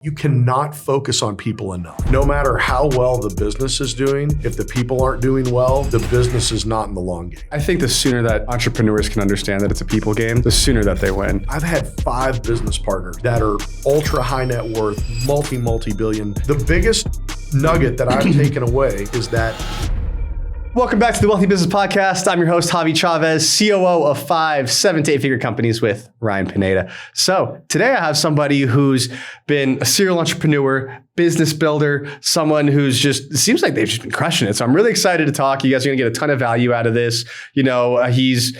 You cannot focus on people enough. No matter how well the business is doing, if the people aren't doing well, the business is not in the long game. I think the sooner that entrepreneurs can understand that it's a people game, the sooner that they win. I've had 5 business partners that are ultra high net worth, multi-billion. The biggest nugget that I've taken away is that. Welcome back to the Wealthy Business Podcast. I'm your host, Javi Chavez, COO of 5 7 to 8 figure companies with Ryan Pineda. So today I have somebody who's been a serial entrepreneur, business builder, someone who's just, it seems like they've just been crushing it. So I'm really excited to talk. You guys are going to get a ton of value out of this. He's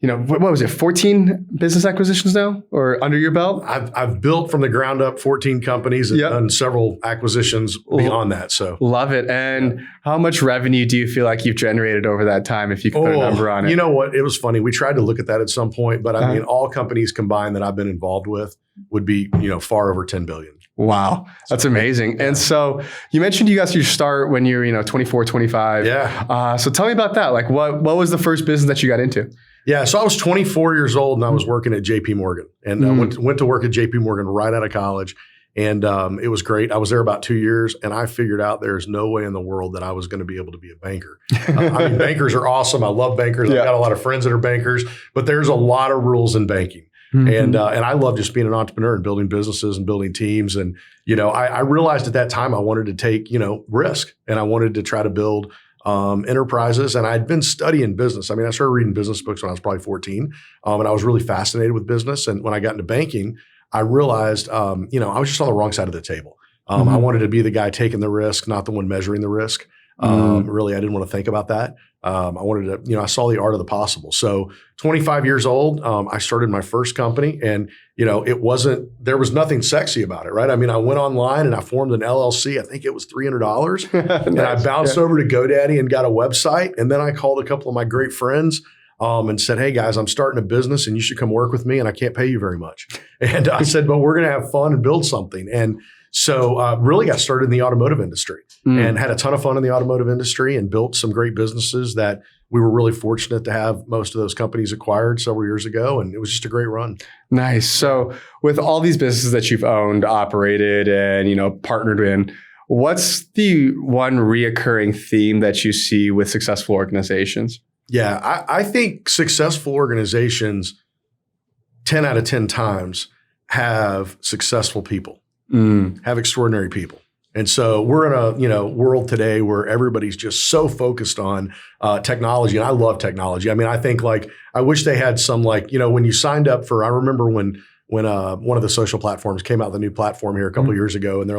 what was it, 14 business acquisitions now or under your belt? I've built from the ground up 14 companies and done several acquisitions beyond that. So love it. And how much revenue do you feel like you've generated over that time, if you could put a number on it? You know what? It was funny. We tried to look at that at some point, but I mean, all companies combined that I've been involved with would be, far over 10 billion. Wow. That's amazing. Yeah. And so you mentioned you got your start when you're, 24, 25. Yeah. So tell me about that. Like what was the first business that you got into? Yeah, so I was 24 years old and I was working at JP Morgan and I went to work at JP Morgan right out of college. And it was great. I was there about 2 years and I figured out there's no way in the world that I was going to be able to be a banker. Bankers are awesome. I love bankers. I've got a lot of friends that are bankers, but there's a lot of rules in banking. Mm-hmm. And I love just being an entrepreneur and building businesses and building teams. And, I realized at that time I wanted to take, risk and I wanted to try to build enterprises. And I'd been studying business. I started reading business books when I was probably 14. And I was really fascinated with business. And when I got into banking, I realized, I was just on the wrong side of the table. I wanted to be the guy taking the risk, not the one measuring the risk. Really, I didn't want to think about that. I wanted to, I saw the art of the possible. So 25 years old, I started my first company and, there was nothing sexy about it, right? I went online and I formed an LLC. I think it was $300 and I bounced over to GoDaddy and got a website. And then I called a couple of my great friends and said, hey guys, I'm starting a business and you should come work with me and I can't pay you very much. And I said, but we're going to have fun and build something. And so really got started in the automotive industry and had a ton of fun in the automotive industry and built some great businesses that we were really fortunate to have most of those companies acquired several years ago. And it was just a great run. Nice. So with all these businesses that you've owned, operated, and, partnered in, what's the one reoccurring theme that you see with successful organizations? Yeah, I think successful organizations 10 out of 10 times have successful people. Have extraordinary people. And so we're in a world today where everybody's just so focused on technology. And I love technology. I think I wish they had some when you signed up for, I remember when one of the social platforms came out, the new platform here a couple of years ago, and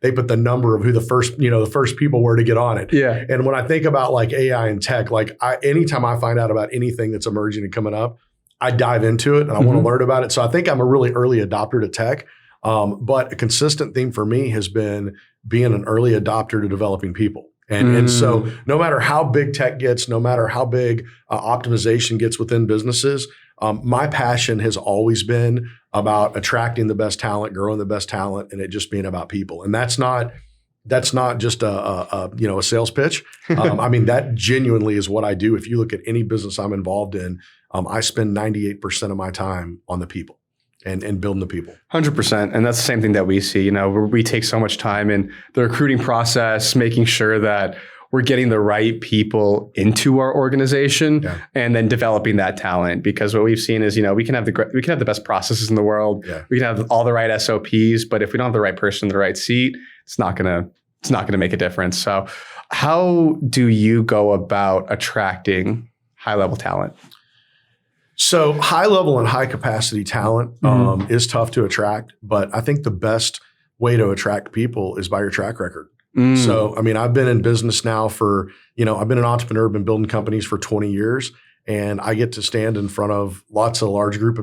they put the number of who the first people were to get on it. Yeah. And when I think about AI and tech, anytime I find out about anything that's emerging and coming up, I dive into it and I want to learn about it. So I think I'm a really early adopter to tech. But a consistent theme for me has been being an early adopter to developing people. And so no matter how big tech gets, no matter how big optimization gets within businesses, my passion has always been about attracting the best talent, growing the best talent, and it just being about people. And that's not just a sales pitch. That genuinely is what I do. If you look at any business I'm involved in, I spend 98% of my time on the people. And building the people. 100%. And that's the same thing that we see, we take so much time in the recruiting process, making sure that we're getting the right people into our organization and then developing that talent. Because what we've seen is, we can have the best processes in the world. Yeah. We can have all the right SOPs, but if we don't have the right person in the right seat, it's not going to make a difference. So how do you go about attracting high level talent? So high level and high capacity talent is tough to attract, but I think the best way to attract people is by your track record. So, I've been in business now for, I've been an entrepreneur, been building companies for 20 years, and I get to stand in front of lots of large groups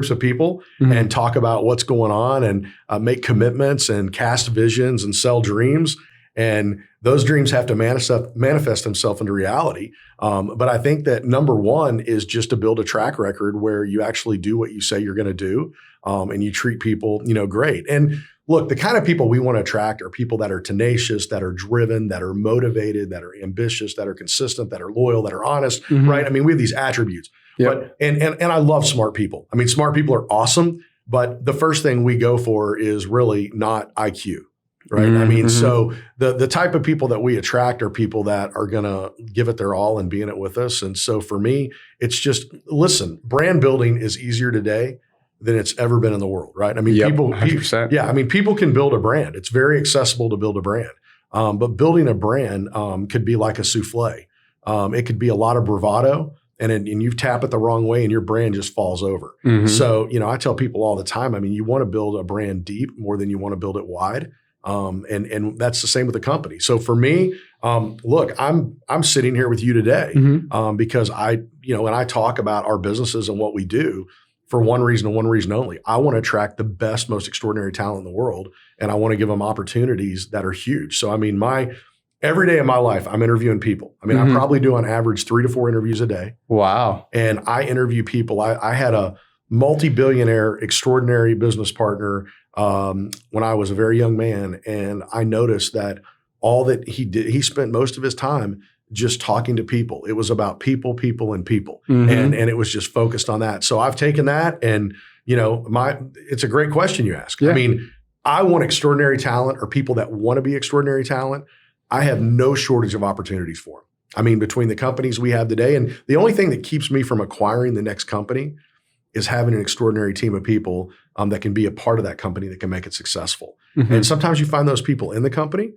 of people and talk about what's going on and make commitments and cast visions and sell dreams. And those dreams have to manifest themselves into reality. But I think that number one is just to build a track record where you actually do what you say you're going to do, and you treat people, great. And look, the kind of people we want to attract are people that are tenacious, that are driven, that are motivated, that are ambitious, that are consistent, that are loyal, that are honest, right? We have these attributes. Yep. But and I love smart people. Smart people are awesome. But the first thing we go for is really not IQ. Right. I mean, so the type of people that we attract are people that are going to give it their all and be in it with us. And so for me, it's just, listen, brand building is easier today than it's ever been in the world. Right. I mean, people can build a brand. It's very accessible to build a brand. But building a brand could be like a souffle. It could be a lot of bravado. And you tap it the wrong way and your brand just falls over. So, I tell people all the time, I mean, you want to build a brand deep more than you want to build it wide. And that's the same with the company. So for me, look, I'm sitting here with you today because and I talk about our businesses and what we do for one reason and one reason only. I want to attract the best, most extraordinary talent in the world, and I want to give them opportunities that are huge. So I mean, every day of my life, I'm interviewing people. I mean, I probably do on average 3 to 4 interviews a day. Wow. And I interview people. I had a multi-billionaire, extraordinary business partner when I was a very young man. And I noticed that all that he did, he spent most of his time just talking to people. It was about people, and people. And it was just focused on that. So I've taken that and, it's a great question you ask. Yeah. I mean, I want extraordinary talent or people that want to be extraordinary talent. I have no shortage of opportunities for them. I mean, between the companies we have today, and the only thing that keeps me from acquiring the next company is having an extraordinary team of people that can be a part of that company that can make it successful. And sometimes you find those people in the company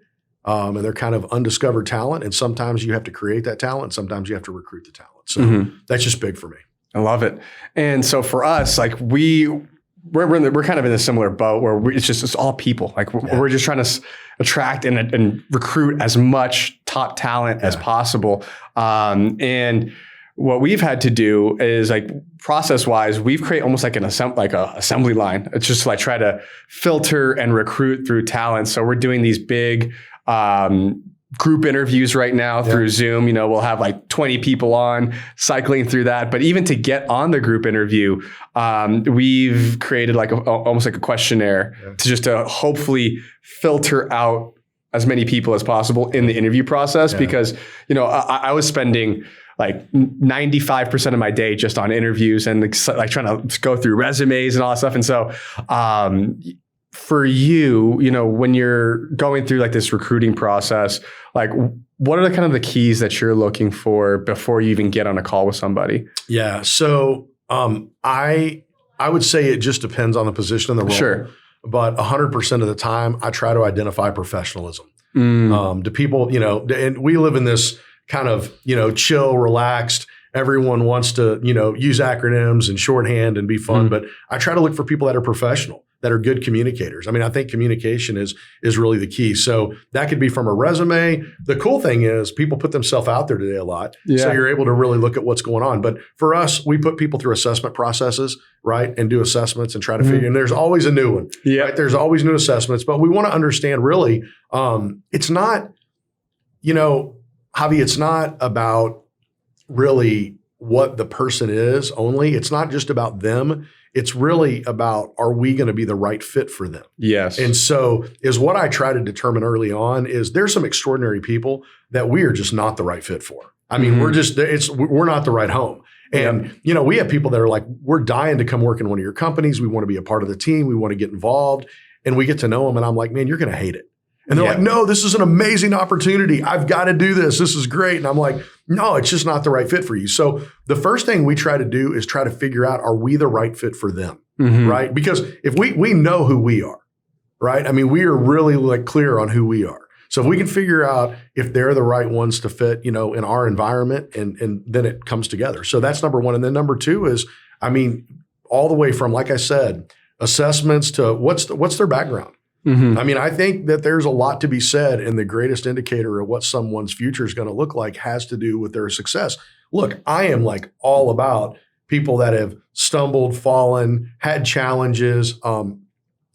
and they're kind of undiscovered talent. And sometimes you have to create that talent. Sometimes you have to recruit the talent. So that's just big for me. I love it. And so for us, like we're kind of in a similar boat where it's all people. Like we're just trying to attract and recruit as much top talent as possible. And what we've had to do is like process wise, we've created almost like a assembly line. It's just like try to filter and recruit through talent. So we're doing these big group interviews right now through Zoom. We'll have like 20 people on cycling through that. But even to get on the group interview, we've created like almost like a questionnaire to hopefully filter out as many people as possible in the interview process. Because, I was spending like 95% of my day just on interviews and like trying to go through resumes and all that stuff. And so, for you, when you're going through like this recruiting process, like what are the kind of the keys that you're looking for before you even get on a call with somebody? Yeah. So, I would say it just depends on the position and the role. Sure. But 100% of the time I try to identify professionalism. Do people, and we live in this kind of, chill, relaxed, everyone wants to, use acronyms and shorthand and be fun, but I try to look for people that are professional, that are good communicators. I mean, I think communication is really the key. So that could be from a resume. The cool thing is people put themselves out there today a lot. So you're able to really look at what's going on. But for us, we put people through assessment processes, right? And do assessments and try to figure, and there's always a new one, right? There's always new assessments, but we want to understand really, it's not, Javi, it's not about really what the person is only. It's not just about them. It's really about, are we going to be the right fit for them? Yes. And so is what I try to determine early on is there's some extraordinary people that we are just not the right fit for. I mean, we're not the right home. And, we have people that are like, we're dying to come work in one of your companies. We want to be a part of the team. We want to get involved. And we get to know them. And I'm like, man, you're going to hate it. And they're like, no, this is an amazing opportunity. I've got to do this. This is great. And I'm like, no, it's just not the right fit for you. So the first thing we try to do is try to figure out, are we the right fit for them? Right? Because if we know who we are, right? I mean, we are really like clear on who we are. So if we can figure out if they're the right ones to fit, in our environment, and then it comes together. So that's number one. And then number two is, I mean, all the way from, like I said, assessments to what's their background. I mean, I think that there's a lot to be said, and the greatest indicator of what someone's future is going to look like has to do with their success. Look, I am like all about people that have stumbled, fallen, had challenges,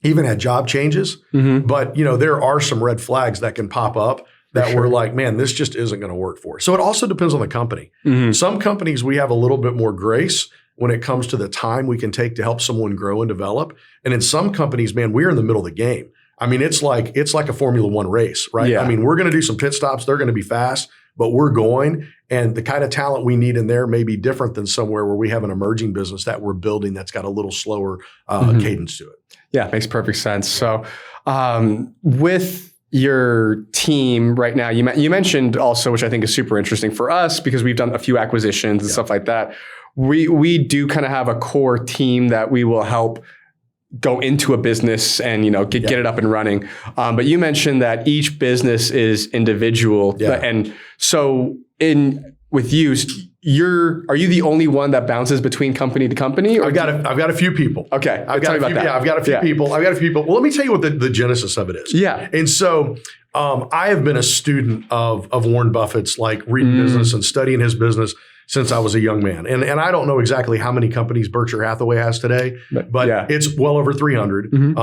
even had job changes. But, there are some red flags that can pop up that we're like, man, this just isn't going to work for us. So it also depends on the company. Some companies, we have a little bit more grace when it comes to the time we can take to help someone grow and develop. And in some companies, man, we're in the middle of the game. I mean, it's like a Formula One race, right? I mean, we're going to do some pit stops. They're going to be fast, but we're going. And the kind of talent we need in there may be different than somewhere where we have an emerging business that we're building that's got a little slower cadence to it. Yeah, makes perfect sense. So with your team right now, you mentioned also, which I think is super interesting for us because we've done a few acquisitions and stuff like that. We do kind of have a core team that we will help go into a business and, get it up and running. But you mentioned that each business is individual. And so with you, are you the only one that bounces between company to company? Or I've got a few people. Okay. I've got a few people. Well, let me tell you what the genesis of it is. Yeah. And so I have been a student of Warren Buffett's, like reading business and studying his business since I was a young man. And I don't know exactly how many companies Berkshire Hathaway has today, but it's well over 300,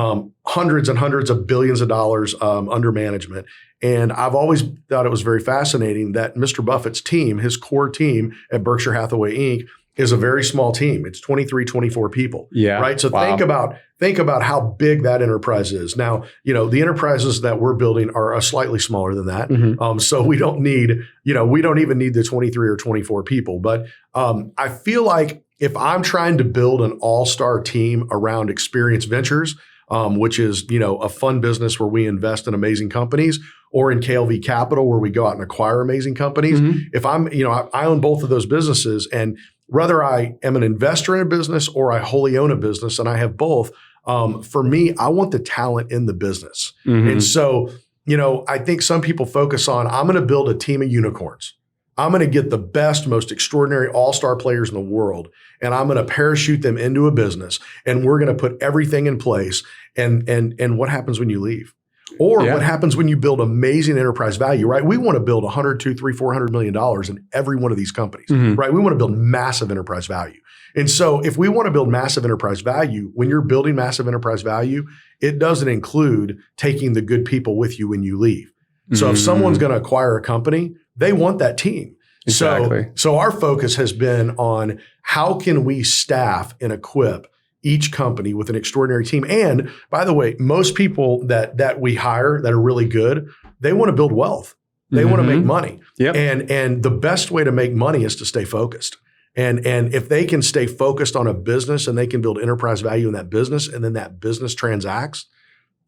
hundreds and hundreds of billions of dollars under management. And I've always thought it was very fascinating that Mr. Buffett's team, his core team at Berkshire Hathaway Inc., is a very small team. It's 23, 24 people. Yeah. Right. So think about how big that enterprise is. Now, the enterprises that we're building are slightly smaller than that. So we don't need, we don't even need the 23 or 24 people. But I feel like if I'm trying to build an all-star team around Experience Ventures, which is, a fun business where we invest in amazing companies, or in KLV Capital where we go out and acquire amazing companies. If I'm, I own both of those businesses, and whether I am an investor in a business or I wholly own a business, and I have both, for me, I want the talent in the business. And so, I think some people focus on, I'm going to build a team of unicorns. I'm going to get the best, most extraordinary all-star players in the world, and I'm going to parachute them into a business, and we're going to put everything in place. And what happens when you leave? Or what happens when you build amazing enterprise value, right? We want to build $100, $200, $300, $400 million in every one of these companies, right? We want to build massive enterprise value. And so if we want to build massive enterprise value, when you're building massive enterprise value, it doesn't include taking the good people with you when you leave. So if someone's going to acquire a company, they want that team. Exactly. So our focus has been on how can we staff and equip each company with an extraordinary team. And by the way, most people that we hire that are really good, they want to build wealth. They want to make money. And the best way to make money is to stay focused. And if they can stay focused on a business and they can build enterprise value in that business, and then that business transacts,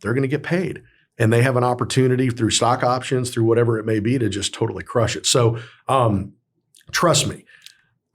they're going to get paid. And they have an opportunity through stock options, through whatever it may be, to just totally crush it. So trust me,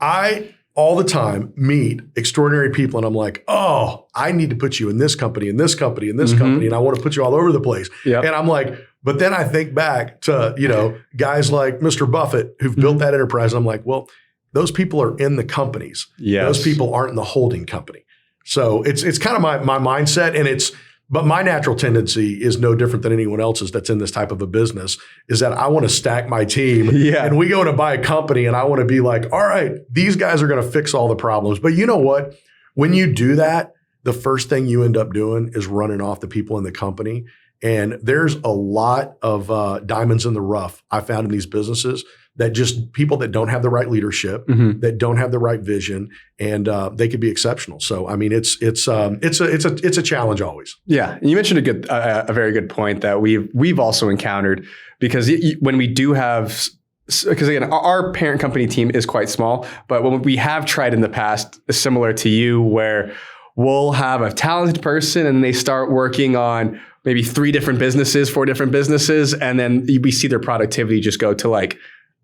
I all the time meet extraordinary people, and I'm like, oh, I need to put you in this company, in this company, in this company, and I want to put you all over the place. And I'm like, but then I think back to, guys like Mr. Buffett who've built that enterprise. And I'm like, well, those people are in the companies. Those people aren't in the holding company. So it's kind of my mindset, but my natural tendency is no different than anyone else's that's in this type of a business, is that I want to stack my team. And we go to buy a company, and I want to be like, all right, these guys are going to fix all the problems. But you know what? When you do that, the first thing you end up doing is running off the people in the company. And there's a lot of diamonds in the rough I found in these businesses, that just people that don't have the right leadership, that don't have the right vision, and they could be exceptional. So I mean, it's a challenge always. Yeah, and you mentioned a very good point that we've also encountered, because when we do have, because again, our parent company team is quite small, but when we have tried in the past, similar to you, where we'll have a talented person and they start working on maybe 4 different businesses, and then we see their productivity just go to like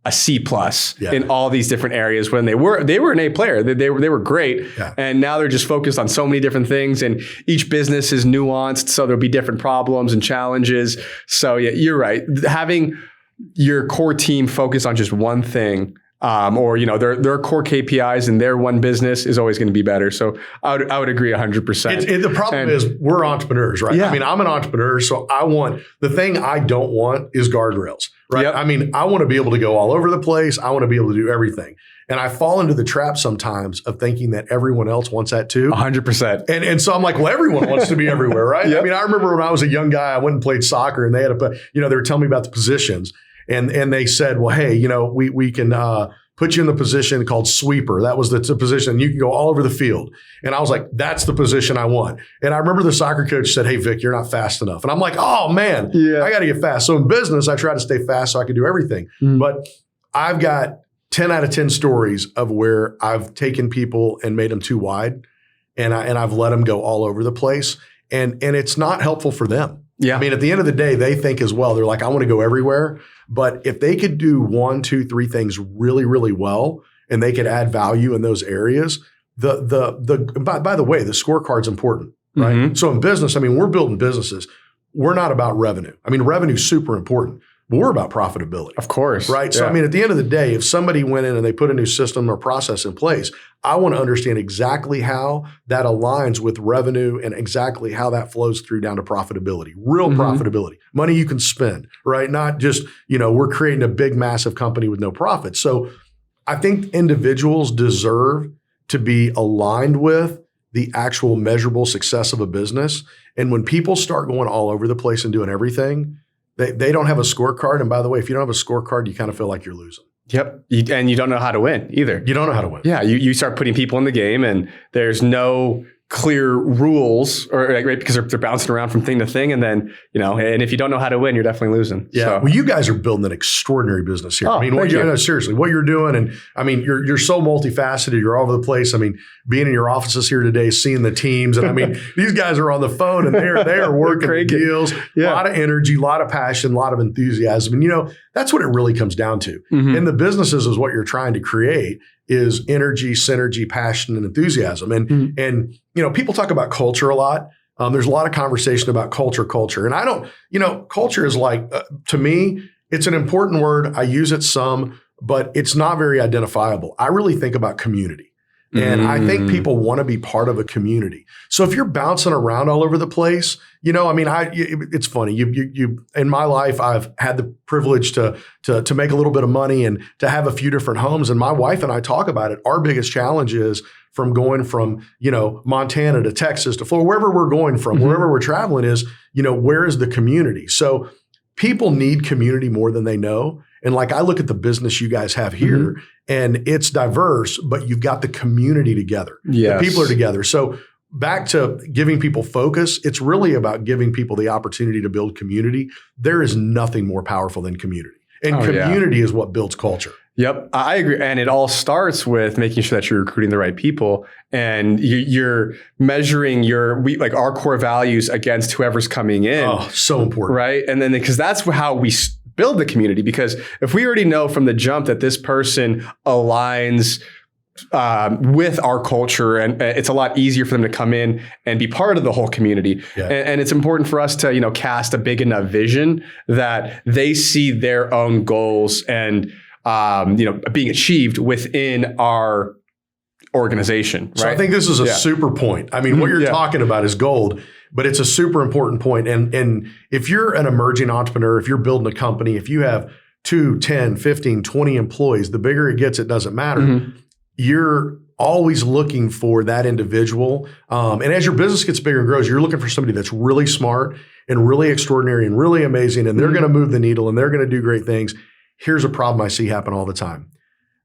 a C+ in all these different areas, when they were an A player. They were great. And now they're just focused on so many different things, and each business is nuanced. So there'll be different problems and challenges. So yeah, you're right. Having your core team focus on just one thing, or their core KPIs in their one business, is always going to be better. So I would agree 100%. The problem is we're entrepreneurs, right? I mean, I'm an entrepreneur, so the thing I don't want is guardrails, right? I mean, I want to be able to go all over the place. I want to be able to do everything. And I fall into the trap sometimes of thinking that everyone else wants that too. 100%. And so I'm like, well, everyone wants to be everywhere, right? I mean, I remember when I was a young guy, I went and played soccer, and they had they were telling me about the positions. And they said, well, hey, we can put you in the position called sweeper. That was the position. You can go all over the field. And I was like, that's the position I want. And I remember the soccer coach said, hey, Vic, you're not fast enough. And I'm like, oh, man, I got to get fast. So in business, I try to stay fast so I can do everything. But I've got 10 out of 10 stories of where I've taken people and made them too wide, and I've let them go all over the place, and it's not helpful for them. Yeah. I mean, at the end of the day, they think as well. They're like, I want to go everywhere. But if they could do 1, 2, 3 things really, really well, and they could add value in those areas, by the way, the scorecard's important, right? Mm-hmm. So in business, I mean, we're building businesses. We're not about revenue. I mean, revenue's super important, but we're about profitability. Of course. Right? So, I mean, at the end of the day, if somebody went in and they put a new system or process in place, I want to understand exactly how that aligns with revenue and exactly how that flows through down to profitability, real profitability, money you can spend, right? Not just, we're creating a big, massive company with no profit. So I think individuals deserve to be aligned with the actual measurable success of a business. And when people start going all over the place and doing everything, they don't have a scorecard. And by the way, if you don't have a scorecard, you kind of feel like you're losing. Yep. And you don't know how to win either. You don't know how to win. Yeah. You start putting people in the game and there's no clear rules right, because they're bouncing around from thing to thing. And then, and if you don't know how to win, you're definitely losing. Yeah. So. Well, you guys are building an extraordinary business here. Oh, I mean, seriously, what you're doing. And I mean, you're so multifaceted. You're all over the place. I mean, being in your offices here today, seeing the teams. And I mean, these guys are on the phone and they are working the deals. Yeah. A lot of energy, a lot of passion, a lot of enthusiasm. And, that's what it really comes down to. Mm-hmm. And the businesses is what you're trying to create is energy, synergy, passion, and enthusiasm. And people talk about culture a lot. There's a lot of conversation about culture. And I don't, culture is like, to me, it's an important word. I use it some, but it's not very identifiable. I really think about community. And I think people want to be part of a community. So if you're bouncing around all over the place, it's funny. You in my life, I've had the privilege to make a little bit of money and to have a few different homes. And my wife and I talk about it. Our biggest challenge is from going from, Montana to Texas to Florida, wherever we're going from, wherever we're traveling is, where is the community? So people need community more than they know. And like I look at the business you guys have here and it's diverse, but you've got the community together. Yes. The people are together. So back to giving people focus, it's really about giving people the opportunity to build community. There is nothing more powerful than community. And community is what builds culture. Yep, I agree. And it all starts with making sure that you're recruiting the right people and you're measuring our core values against whoever's coming in. Oh, so important. Right. And then because that's how we build the community, because if we already know from the jump that this person aligns with our culture, and it's a lot easier for them to come in and be part of the whole community. Yeah. And it's important for us to, cast a big enough vision that they see their own goals and, being achieved within our organization. Right? So I think this is a super point. I mean, what you're talking about is gold. But it's a super important point. And if you're an emerging entrepreneur, if you're building a company, if you have 2, 10, 15, 20 employees, the bigger it gets, it doesn't matter. You're always looking for that individual. And as your business gets bigger and grows, you're looking for somebody that's really smart and really extraordinary and really amazing. And they're going to move the needle and they're going to do great things. Here's a problem I see happen all the time.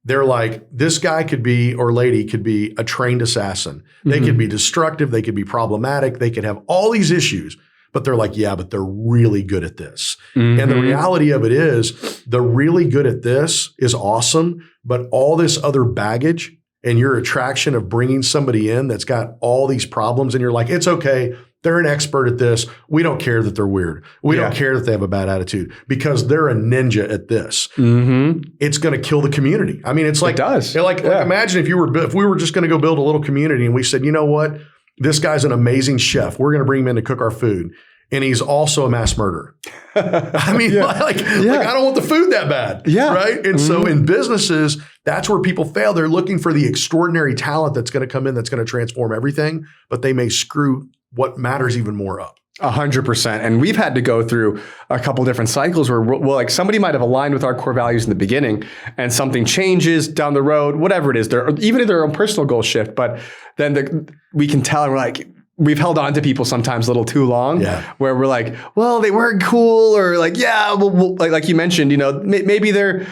They're like, this guy could be, or lady could be a trained assassin. They could be destructive. They could be problematic. They could have all these issues, but they're like, yeah, but they're really good at this. And the reality of it is they're really good at this is awesome, but all this other baggage and your attraction of bringing somebody in that's got all these problems and you're like, it's okay. They're an expert at this. We don't care that they're weird. We don't care that they have a bad attitude because they're a ninja at this. It's going to kill the community. I mean, it's like, it does. Like imagine if we were just going to go build a little community and we said, you know what? This guy's an amazing chef. We're going to bring him in to cook our food. And he's also a mass murderer. I mean, like I don't want the food that bad. Right. And so in businesses, that's where people fail. They're looking for the extraordinary talent that's going to come in, that's going to transform everything, but they may screw what matters even more up. 100%. And we've had to go through a couple different cycles where like somebody might have aligned with our core values in the beginning and something changes down the road, whatever it is, even if their own personal goals shift, but then we can tell and we're like, we've held on to people sometimes a little too long where we're like, well, they weren't cool or like, like you mentioned, maybe they're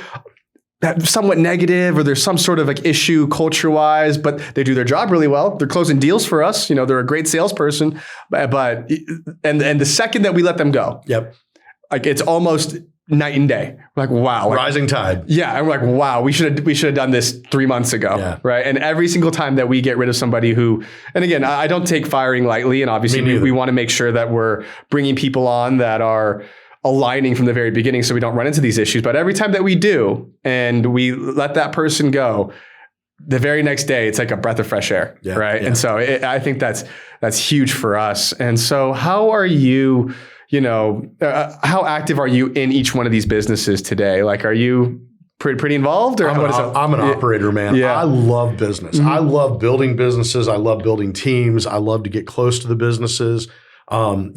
somewhat negative or there's some sort of like issue culture-wise, but they do their job really well. They're closing deals for us. They're a great salesperson, but the second that we let them go, like it's almost night and day. We're like, wow. Like, rising tide. Yeah. And we're like, wow, we should have done this 3 months ago. Yeah. Right. And every single time that we get rid of somebody who, and again, I don't take firing lightly. And obviously we want to make sure that we're bringing people on that are aligning from the very beginning so we don't run into these issues. But every time that we do and we let that person go, the very next day, it's like a breath of fresh air. Yeah. Right. Yeah. And so I think that's huge for us. And so how are you, how active are you in each one of these businesses today? Like, are you pretty involved? Or I'm an operator, man. Yeah. I love business. I love building businesses. I love building teams. I love to get close to the businesses. I'm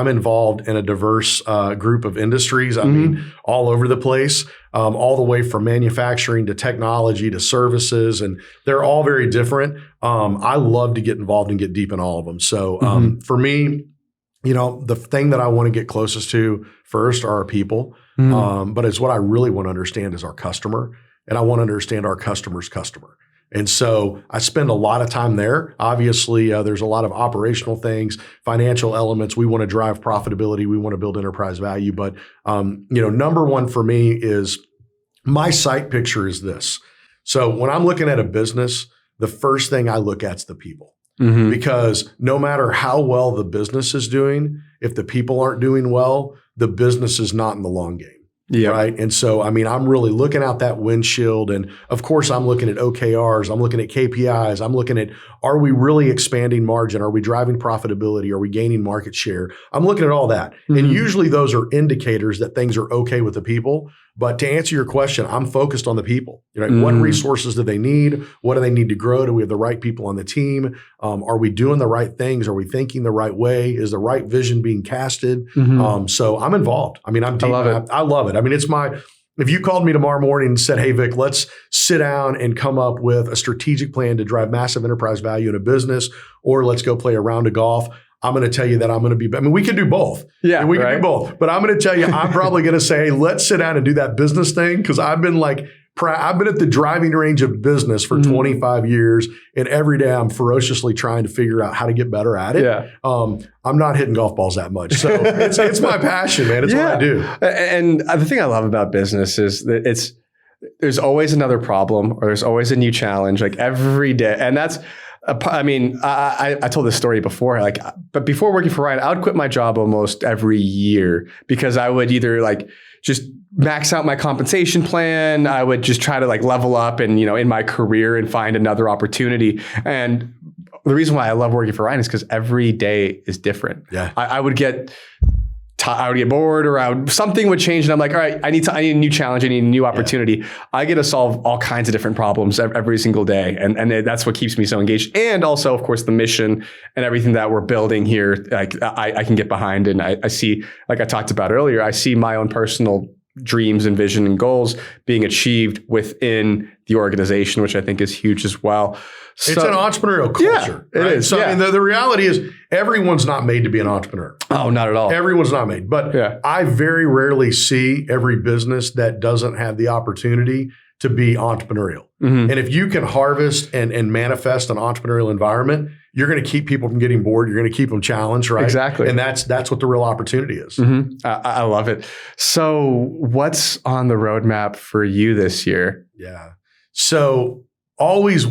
involved in a diverse group of industries. I mean, all over the place, all the way from manufacturing to technology to services, and they're all very different. I love to get involved and get deep in all of them. So for me, the thing that I want to get closest to first are our people, but it's what I really want to understand is our customer, and I want to understand our customer's customer. And so I spend a lot of time there. Obviously, there's a lot of operational things, financial elements. We want to drive profitability. We want to build enterprise value. But, number one for me is my sight picture is this. So when I'm looking at a business, the first thing I look at is the people. Because no matter how well the business is doing, if the people aren't doing well, the business is not in the long game. Yeah. Right. And so, I'm really looking out that windshield. And of course, I'm looking at OKRs. I'm looking at KPIs. I'm looking at, are we really expanding margin? Are we driving profitability? Are we gaining market share? I'm looking at all that. And usually those are indicators that things are okay with the people. But to answer your question, I'm focused on the people. What resources do they need? What do they need to grow? Do we have the right people on the team? Are we doing the right things? Are we thinking the right way? Is the right vision being casted? So I'm involved. I'm deep. I love it. I love it. If you called me tomorrow morning and said, hey, Vic, let's sit down and come up with a strategic plan to drive massive enterprise value in a business, or let's go play a round of golf, I'm going to tell you that I'm going to be, we could do both. Yeah. We can do both. But I'm going to tell you, I'm probably going to say, hey, let's sit down and do that business thing. Because I've been at the driving range of business for 25 years. And every day I'm ferociously trying to figure out how to get better at it. Yeah. I'm not hitting golf balls that much. So it's my passion, man. It's what I do. And the thing I love about business is that there's always another problem or there's always a new challenge, like every day. And that's, I told this story before, but before working for Ryan, I would quit my job almost every year because I would either just max out my compensation plan. I would just try to level up and, in my career and find another opportunity. And the reason why I love working for Ryan is because every day is different. Yeah. I would get bored or something would change. And I'm like, all right, I need a new challenge. I need a new opportunity. Yeah. I get to solve all kinds of different problems every single day. And that's what keeps me so engaged. And also, of course, the mission and everything that we're building here, I can get behind. And I see, like I talked about earlier, I see my own personal dreams and vision and goals being achieved within the organization, which I think is huge as well. So, it's an entrepreneurial culture. Yeah, it is. So the reality is everyone's not made to be an entrepreneur. Oh, not at all. Everyone's not made. But I very rarely see every business that doesn't have the opportunity to be entrepreneurial. And if you can harvest and manifest an entrepreneurial environment, you're going to keep people from getting bored. You're going to keep them challenged, right? Exactly. And that's what the real opportunity is. I love it. So what's on the roadmap for you this year? Yeah. So always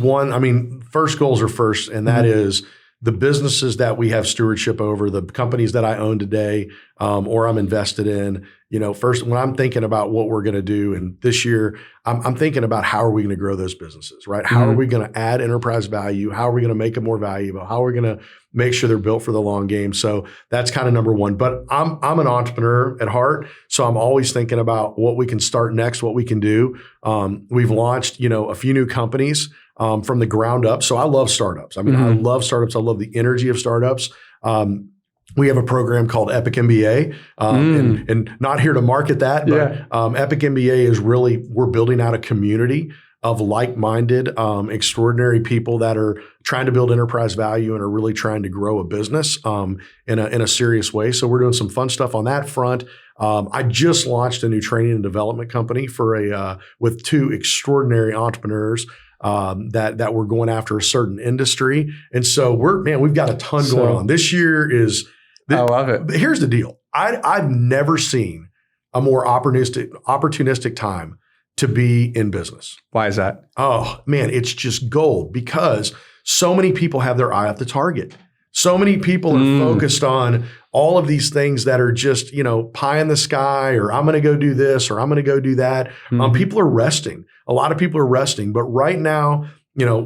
first goals are first, and that is the businesses that we have stewardship over, the companies that I own today, or I'm invested in. First, when I'm thinking about what we're going to do, and this year, I'm thinking about how are we going to grow those businesses, right? How are we going to add enterprise value? How are we going to make them more valuable? How are we going to make sure they're built for the long game? So that's kind of number one. But I'm an entrepreneur at heart, so I'm always thinking about what we can start next, what we can do. We've launched, a few new companies from the ground up. So I love startups. I love startups. I love the energy of startups. We have a program called Epic MBA, and not here to market that, but Epic MBA is really, we're building out a community of like-minded, extraordinary people that are trying to build enterprise value and are really trying to grow a business in a serious way. So we're doing some fun stuff on that front. I just launched a new training and development company with two extraordinary entrepreneurs that we're going after a certain industry. And so we've got a ton going on. This year I love it. Here's the deal. I've never seen a more opportunistic time to be in business. Why is that? Oh, man, it's just gold because so many people have their eye off the target. So many people are focused on all of these things that are just, pie in the sky, or I'm going to go do this, or I'm going to go do that. People are resting. A lot of people are resting. But right now,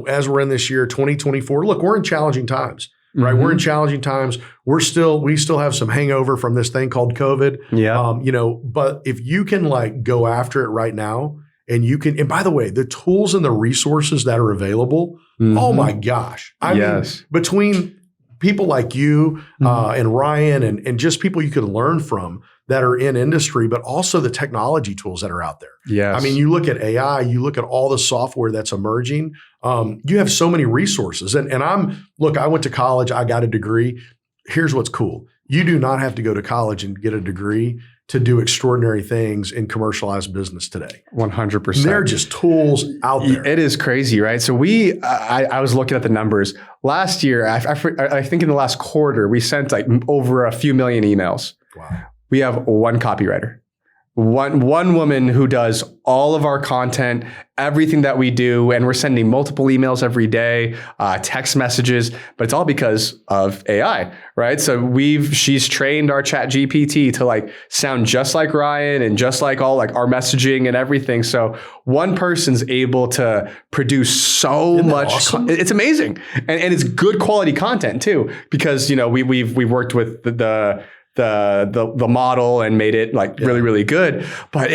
as we're in this year, 2024, look, we're in challenging times, right? We're in challenging times. We still have some hangover from this thing called COVID. Yeah. But if you can go after it right now, and by the way, the tools and the resources that are available, oh my gosh. I mean, between people like you and Ryan and just people you could learn from that are in industry, but also the technology tools that are out there. Yes. I mean, you look at AI, you look at all the software that's emerging. You have so many resources. And I went to college, I got a degree. Here's what's cool. You do not have to go to college and get a degree to do extraordinary things in commercialized business today. 100%. They're just tools out there. It is crazy, right? So I was looking at the numbers. Last year, I think in the last quarter, we sent over a few million emails. Wow. We have one copywriter. One woman who does all of our content, everything that we do, and we're sending multiple emails every day, text messages, but it's all because of AI, right? So she's trained our chat GPT to sound just like Ryan and just like all our messaging and everything. So one person's able to produce so much. Awesome? It's amazing. And it's good quality content too, because, we've worked with the model and made it really, really good. But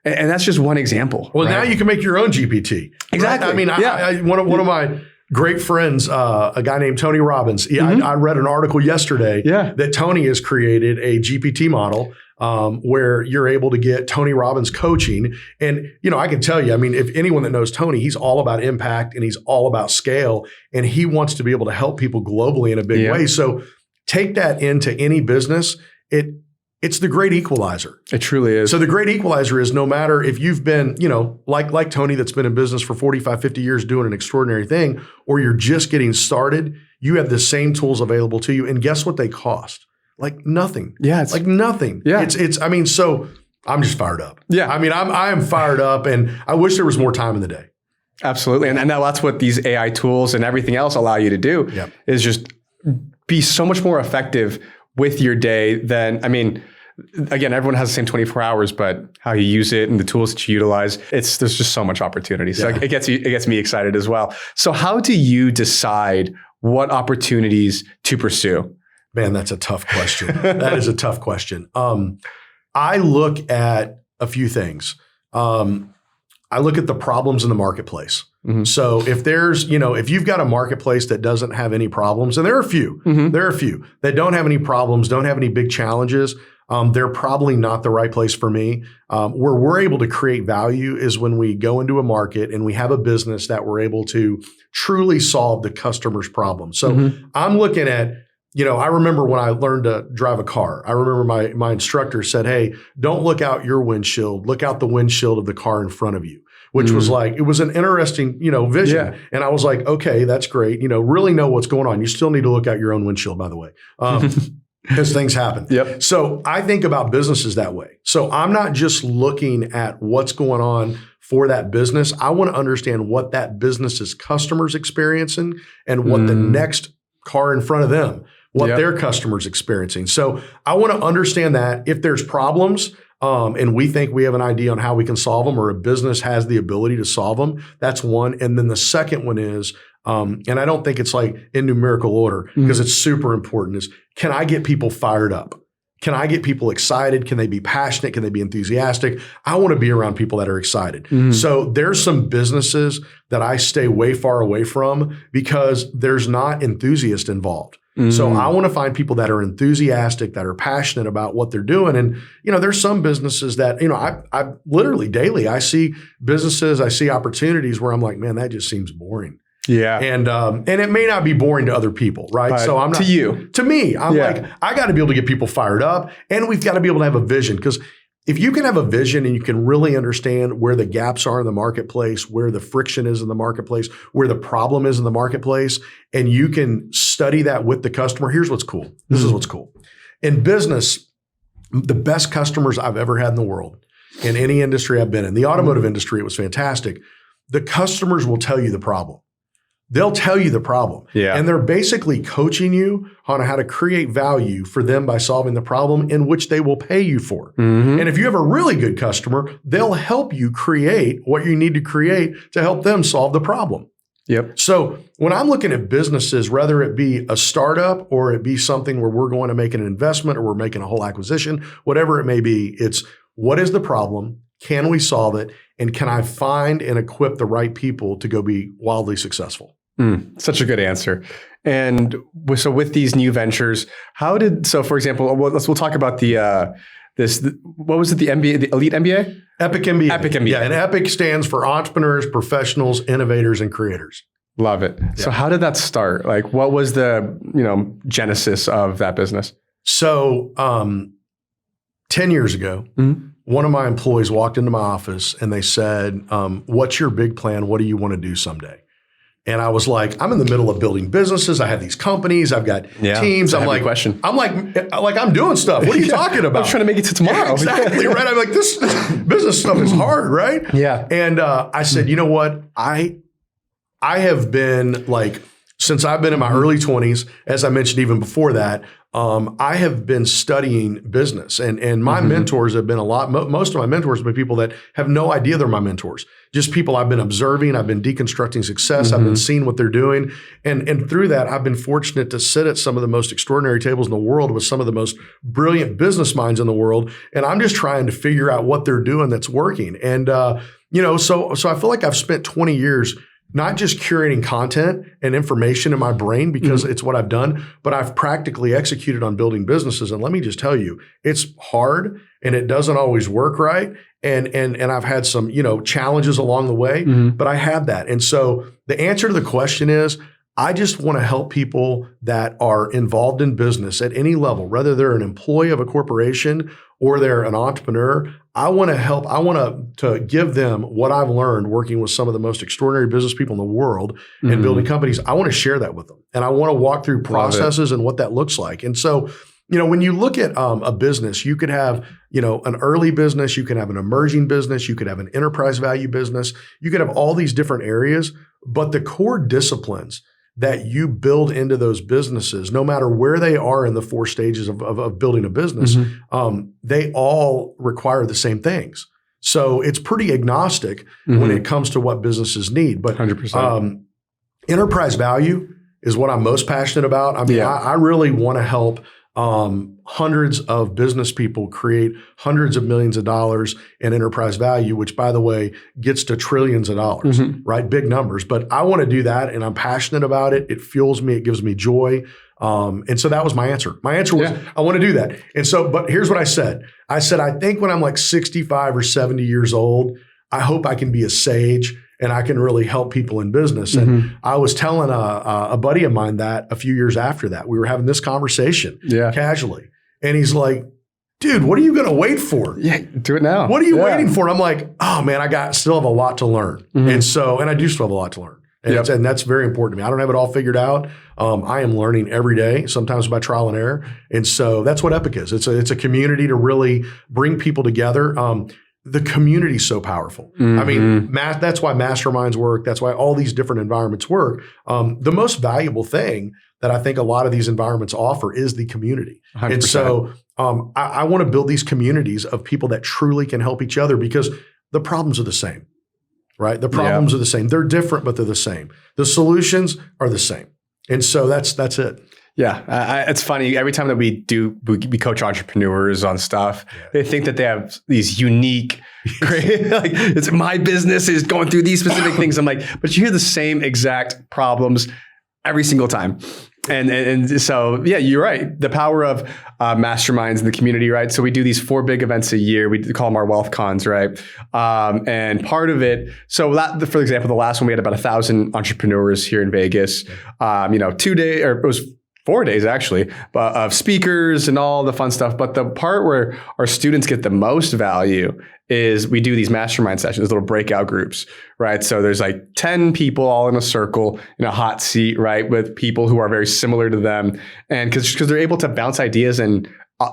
and that's just one example. Well, right? now you can make your own GPT. Exactly. Right? I mean, one of my great friends, a guy named Tony Robbins. I read an article yesterday that Tony has created a GPT model where you're able to get Tony Robbins coaching. And, I can tell you, I mean, if anyone that knows Tony, he's all about impact and he's all about scale, and he wants to be able to help people globally in a big way. So take that into any business. It's the Great Equalizer. It truly is. So the Great Equalizer is no matter if you've been, like Tony that's been in business for 45, 50 years doing an extraordinary thing, or you're just getting started, you have the same tools available to you. And guess what they cost? Nothing. Yeah. It's nothing. Yeah. So I'm just fired up. Yeah. I mean, I am fired up, and I wish there was more time in the day. Absolutely. And that's what these AI tools and everything else allow you to do is just be so much more effective with your day than, again, everyone has the same 24 hours, but how you use it and the tools that you utilize, there's just so much opportunity. So it gets me excited as well. So how do you decide what opportunities to pursue? Man, that's a tough question. That is a tough question. I look at a few things. I look at the problems in the marketplace. So if if you've got a marketplace that doesn't have any problems, and there are a few that don't have any problems, don't have any big challenges, they're probably not the right place for me. Where we're able to create value is when we go into a market and we have a business that we're able to truly solve the customer's problem. So I'm looking at, I remember when I learned to drive a car, I remember my instructor said, hey, don't look out your windshield, look out the windshield of the car in front of you, which was it was an interesting, vision. Yeah. And I was like, okay, that's great. Really know what's going on. You still need to look out your own windshield, by the way, because things happen. Yep. So I think about businesses that way. So I'm not just looking at what's going on for that business. I want to understand what that business's customers experiencing and what the next car in front of them, what their customers experiencing. So I want to understand that if there's problems and we think we have an idea on how we can solve them, or a business has the ability to solve them, that's one. And then the second one is, and I don't think it's in numerical order because it's super important, is can I get people fired up? Can I get people excited? Can they be passionate? Can they be enthusiastic? I want to be around people that are excited. So there's some businesses that I stay way far away from because there's not enthusiasts involved. So I want to find people that are enthusiastic, that are passionate about what they're doing. And, there's some businesses that, I literally daily, I see businesses, I see opportunities where I'm like, man, that just seems boring. Yeah. And it may not be boring to other people, right? So I'm not, to me, I'm like, I got to be able to get people fired up, and we've got to be able to have a vision, because if you can have a vision and you can really understand where the gaps are in the marketplace, where the friction is in the marketplace, where the problem is in the marketplace, and you can study that with the customer, here's what's cool. This is what's cool. In business, the best customers I've ever had in the world in any industry I've been in. The automotive industry, it was fantastic. The customers will tell you the problem. They'll tell you the problem. Yeah. And they're basically coaching you on how to create value for them by solving the problem in which they will pay you for. Mm-hmm. And if you have a really good customer, they'll help you create what you need to create to help them solve the problem. Yep. So when I'm looking at businesses, whether it be a startup or it be something where we're going to make an investment or we're making a whole acquisition, whatever it may be, it's what is the problem? Can we solve it? And can I find and equip the right people to go be wildly successful? Such a good answer. And so with these new ventures, for example, we'll talk about what was it, the MBA, the Elite MBA? Epic MBA. Epic MBA. Yeah, and Epic stands for entrepreneurs, professionals, innovators, and creators. Love it. Yeah. So how did that start? Like, what was the genesis of that business? So 10 years ago, one of my employees walked into my office and they said, what's your big plan? What do you want to do someday? And I was like, I'm in the middle of building businesses. I have these companies. I've got teams. I'm like, I'm doing stuff. What are you talking about? I'm trying to make it to tomorrow. Yeah, exactly, right? I'm like, this business stuff is hard, right? Yeah. And I said, you know what? I have been like, since I've been in my early 20s, as I mentioned even before that, I have been studying business. And my mentors have been most of my mentors have been people that have no idea they're my mentors. Just people I've been observing. I've been deconstructing success. I've been seeing what they're doing. And through that, I've been fortunate to sit at some of the most extraordinary tables in the world with some of the most brilliant business minds in the world. And I'm just trying to figure out what they're doing that's working. And, so I feel like I've spent 20 years not just curating content and information in my brain because it's what I've done, but I've practically executed on building businesses. And let me just tell you, it's hard and it doesn't always work right. And I've had some, challenges along the way, but I had that. And so the answer to the question is, I just want to help people that are involved in business at any level, whether they're an employee of a corporation or they're an entrepreneur. I want to help. I want to give them what I've learned working with some of the most extraordinary business people in the world and building companies. I want to share that with them. And I want to walk through processes and what that looks like. And so, when you look at a business, you could have, an early business, you could have an emerging business, you could have an enterprise value business, you could have all these different areas, but the core disciplines that you build into those businesses, no matter where they are in the 4 stages of building a business, they all require the same things. So it's pretty agnostic when it comes to what businesses need. But 100%. Enterprise value is what I'm most passionate about. I mean, I really want to help hundreds of business people create hundreds of millions of dollars in enterprise value, which, by the way, gets to trillions of dollars, right? Big numbers. But I want to do that, and I'm passionate about it. It fuels me. It gives me joy. And so that was my answer. My answer was, I want to do that. And so, but here's what I said. I said, I think when I'm like 65 or 70 years old, I hope I can be a sage and I can really help people in business. And I was telling a buddy of mine that a few years after that, we were having this conversation casually. And he's like, dude, what are you going to wait for? Yeah, do it now. What are you waiting for? And I'm like, oh man, I still have a lot to learn. And I do still have a lot to learn. And that's very important to me. I don't have it all figured out. I am learning every day, sometimes by trial and error. And so that's what Epic is. It's a community to really bring people together. The community is so powerful. I mean, that's why Masterminds work. That's why all these different environments work. The most valuable thing that I think a lot of these environments offer is the community. 100%. And so I want to build these communities of people that truly can help each other because the problems are the same, right? The problems are the same. They're different, but they're the same. The solutions are the same. And so that's it. Yeah, it's funny. Every time that we coach entrepreneurs on stuff, they think that they have these unique, like it's my business is going through these specific things. I'm like, but you hear the same exact problems every single time. And so, yeah, you're right. The power of masterminds in the community, right? So we do these 4 big events a year. We call them our wealth cons, right? And part of it, so for example, the last one, we had about 1,000 entrepreneurs here in Vegas, 2 days, or it was 4 days actually, of speakers and all the fun stuff. But the part where our students get the most value is we do these mastermind sessions, little breakout groups, right? So there's like 10 people all in a circle in a hot seat, right? With people who are very similar to them. And because they're able to bounce ideas and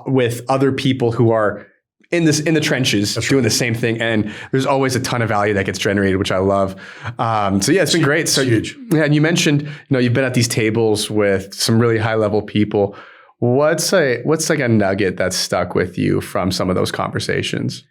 with other people who are in the trenches doing the same thing. And there's always a ton of value that gets generated, which I love. So yeah, it's been great. So huge. Yeah. And you mentioned, you've been at these tables with some really high level people. What's like a nugget that's stuck with you from some of those conversations?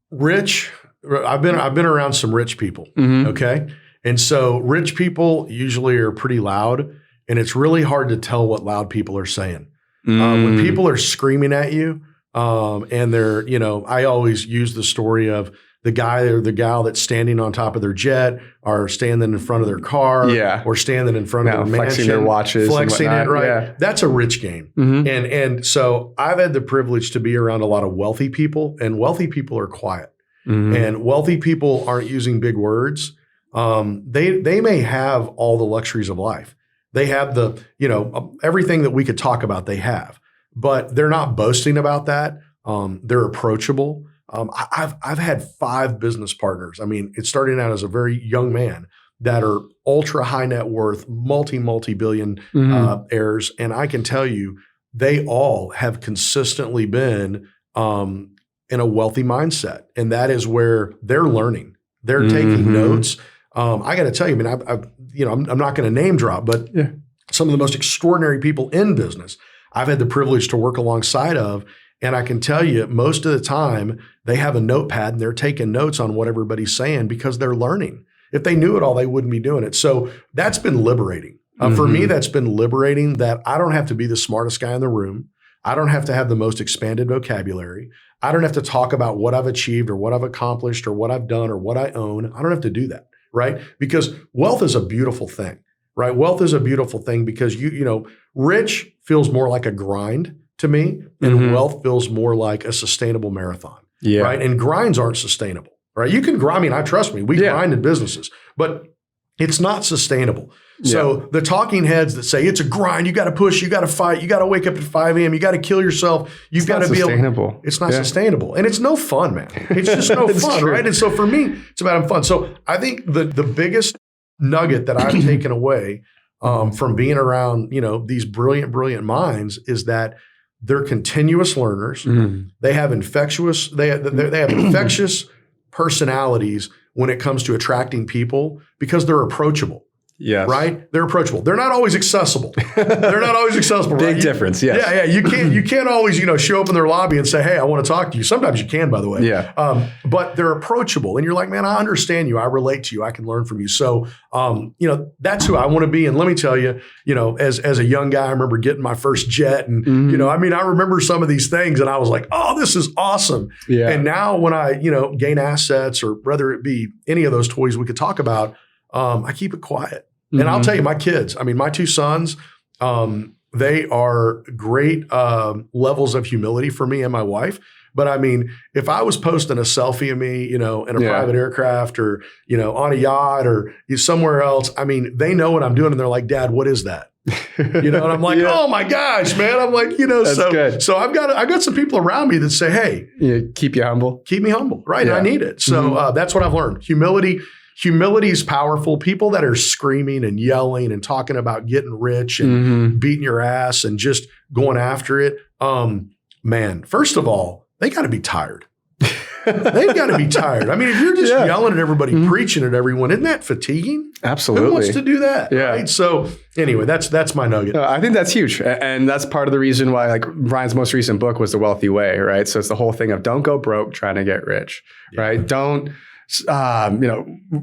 Rich, I've been around some rich people. Okay. And so rich people usually are pretty loud, and it's really hard to tell what loud people are saying. When people are screaming at you, and they're, I always use the story of the guy or the gal that's standing on top of their jet, or standing in front of their car, or standing in front of their mansion, flexing their watches, flexing and it, right? Yeah. That's a rich game. And so I've had the privilege to be around a lot of wealthy people, and wealthy people are quiet, and wealthy people aren't using big words. They may have all the luxuries of life. They have the, everything that we could talk about, they have, but they're not boasting about that. They're approachable. I've had 5 business partners. I mean, it's starting out as a very young man that are ultra high net worth, multi-billion heirs. And I can tell you, they all have consistently been in a wealthy mindset. And that is where they're learning. They're taking notes. I got to tell you, I'm not going to name drop, but some of the most extraordinary people in business I've had the privilege to work alongside of. And I can tell you, most of the time, they have a notepad and they're taking notes on what everybody's saying because they're learning. If they knew it all, they wouldn't be doing it. So that's been liberating. For me, that's been liberating, that I don't have to be the smartest guy in the room. I don't have to have the most expanded vocabulary. I don't have to talk about what I've achieved or what I've accomplished or what I've done or what I own. I don't have to do that, right? Because wealth is a beautiful thing, right? Wealth is a beautiful thing because rich feels more like a grind to me, and wealth feels more like a sustainable marathon, right? And grinds aren't sustainable, right? You can grind. Trust me, we grind in businesses, but it's not sustainable. So the talking heads that say it's a grind, you got to push, you got to fight, you got to wake up at 5 a.m., you got to kill yourself, you've got to be able. It's not sustainable, and it's no fun, man. It's just no fun, right? And so for me, it's about having fun. So I think the biggest nugget that I've taken away from being around these brilliant minds is that they're continuous learners. They have infectious personalities when it comes to attracting people because they're approachable. Yes. Right? They're approachable. They're not always accessible. Big difference. Yes. Yeah. You can't always, show up in their lobby and say, hey, I want to talk to you. Sometimes you can, by the way. Yeah. But they're approachable. And you're like, man, I understand you. I relate to you. I can learn from you. So, that's who I want to be. And let me tell you, as a young guy, I remember getting my first jet and, I remember some of these things and I was like, oh, this is awesome. Yeah. And now when I, gain assets, or whether it be any of those toys we could talk about, I keep it quiet. And I'll tell you, my kids, my 2 sons, they are great levels of humility for me and my wife. But if I was posting a selfie of me, in a private aircraft or, on a yacht or somewhere else, they know what I'm doing and they're like, Dad, what is that? And I'm like, oh my gosh, man. I'm like, good. So I've got some people around me that say, hey, keep you humble. Keep me humble. Right. Yeah. I need it. So that's what I've learned. Humility is powerful. People that are screaming and yelling and talking about getting rich and beating your ass and just going after it. Man, first of all, they got to be tired. They've got to be tired. If you're just yelling at everybody, preaching at everyone, isn't that fatiguing? Absolutely. Who wants to do that? Yeah. Right? So anyway, that's my nugget. I think that's huge. And that's part of the reason why Ryan's most recent book was The Wealthy Way, right? So it's the whole thing of don't go broke trying to get rich, right? Don't,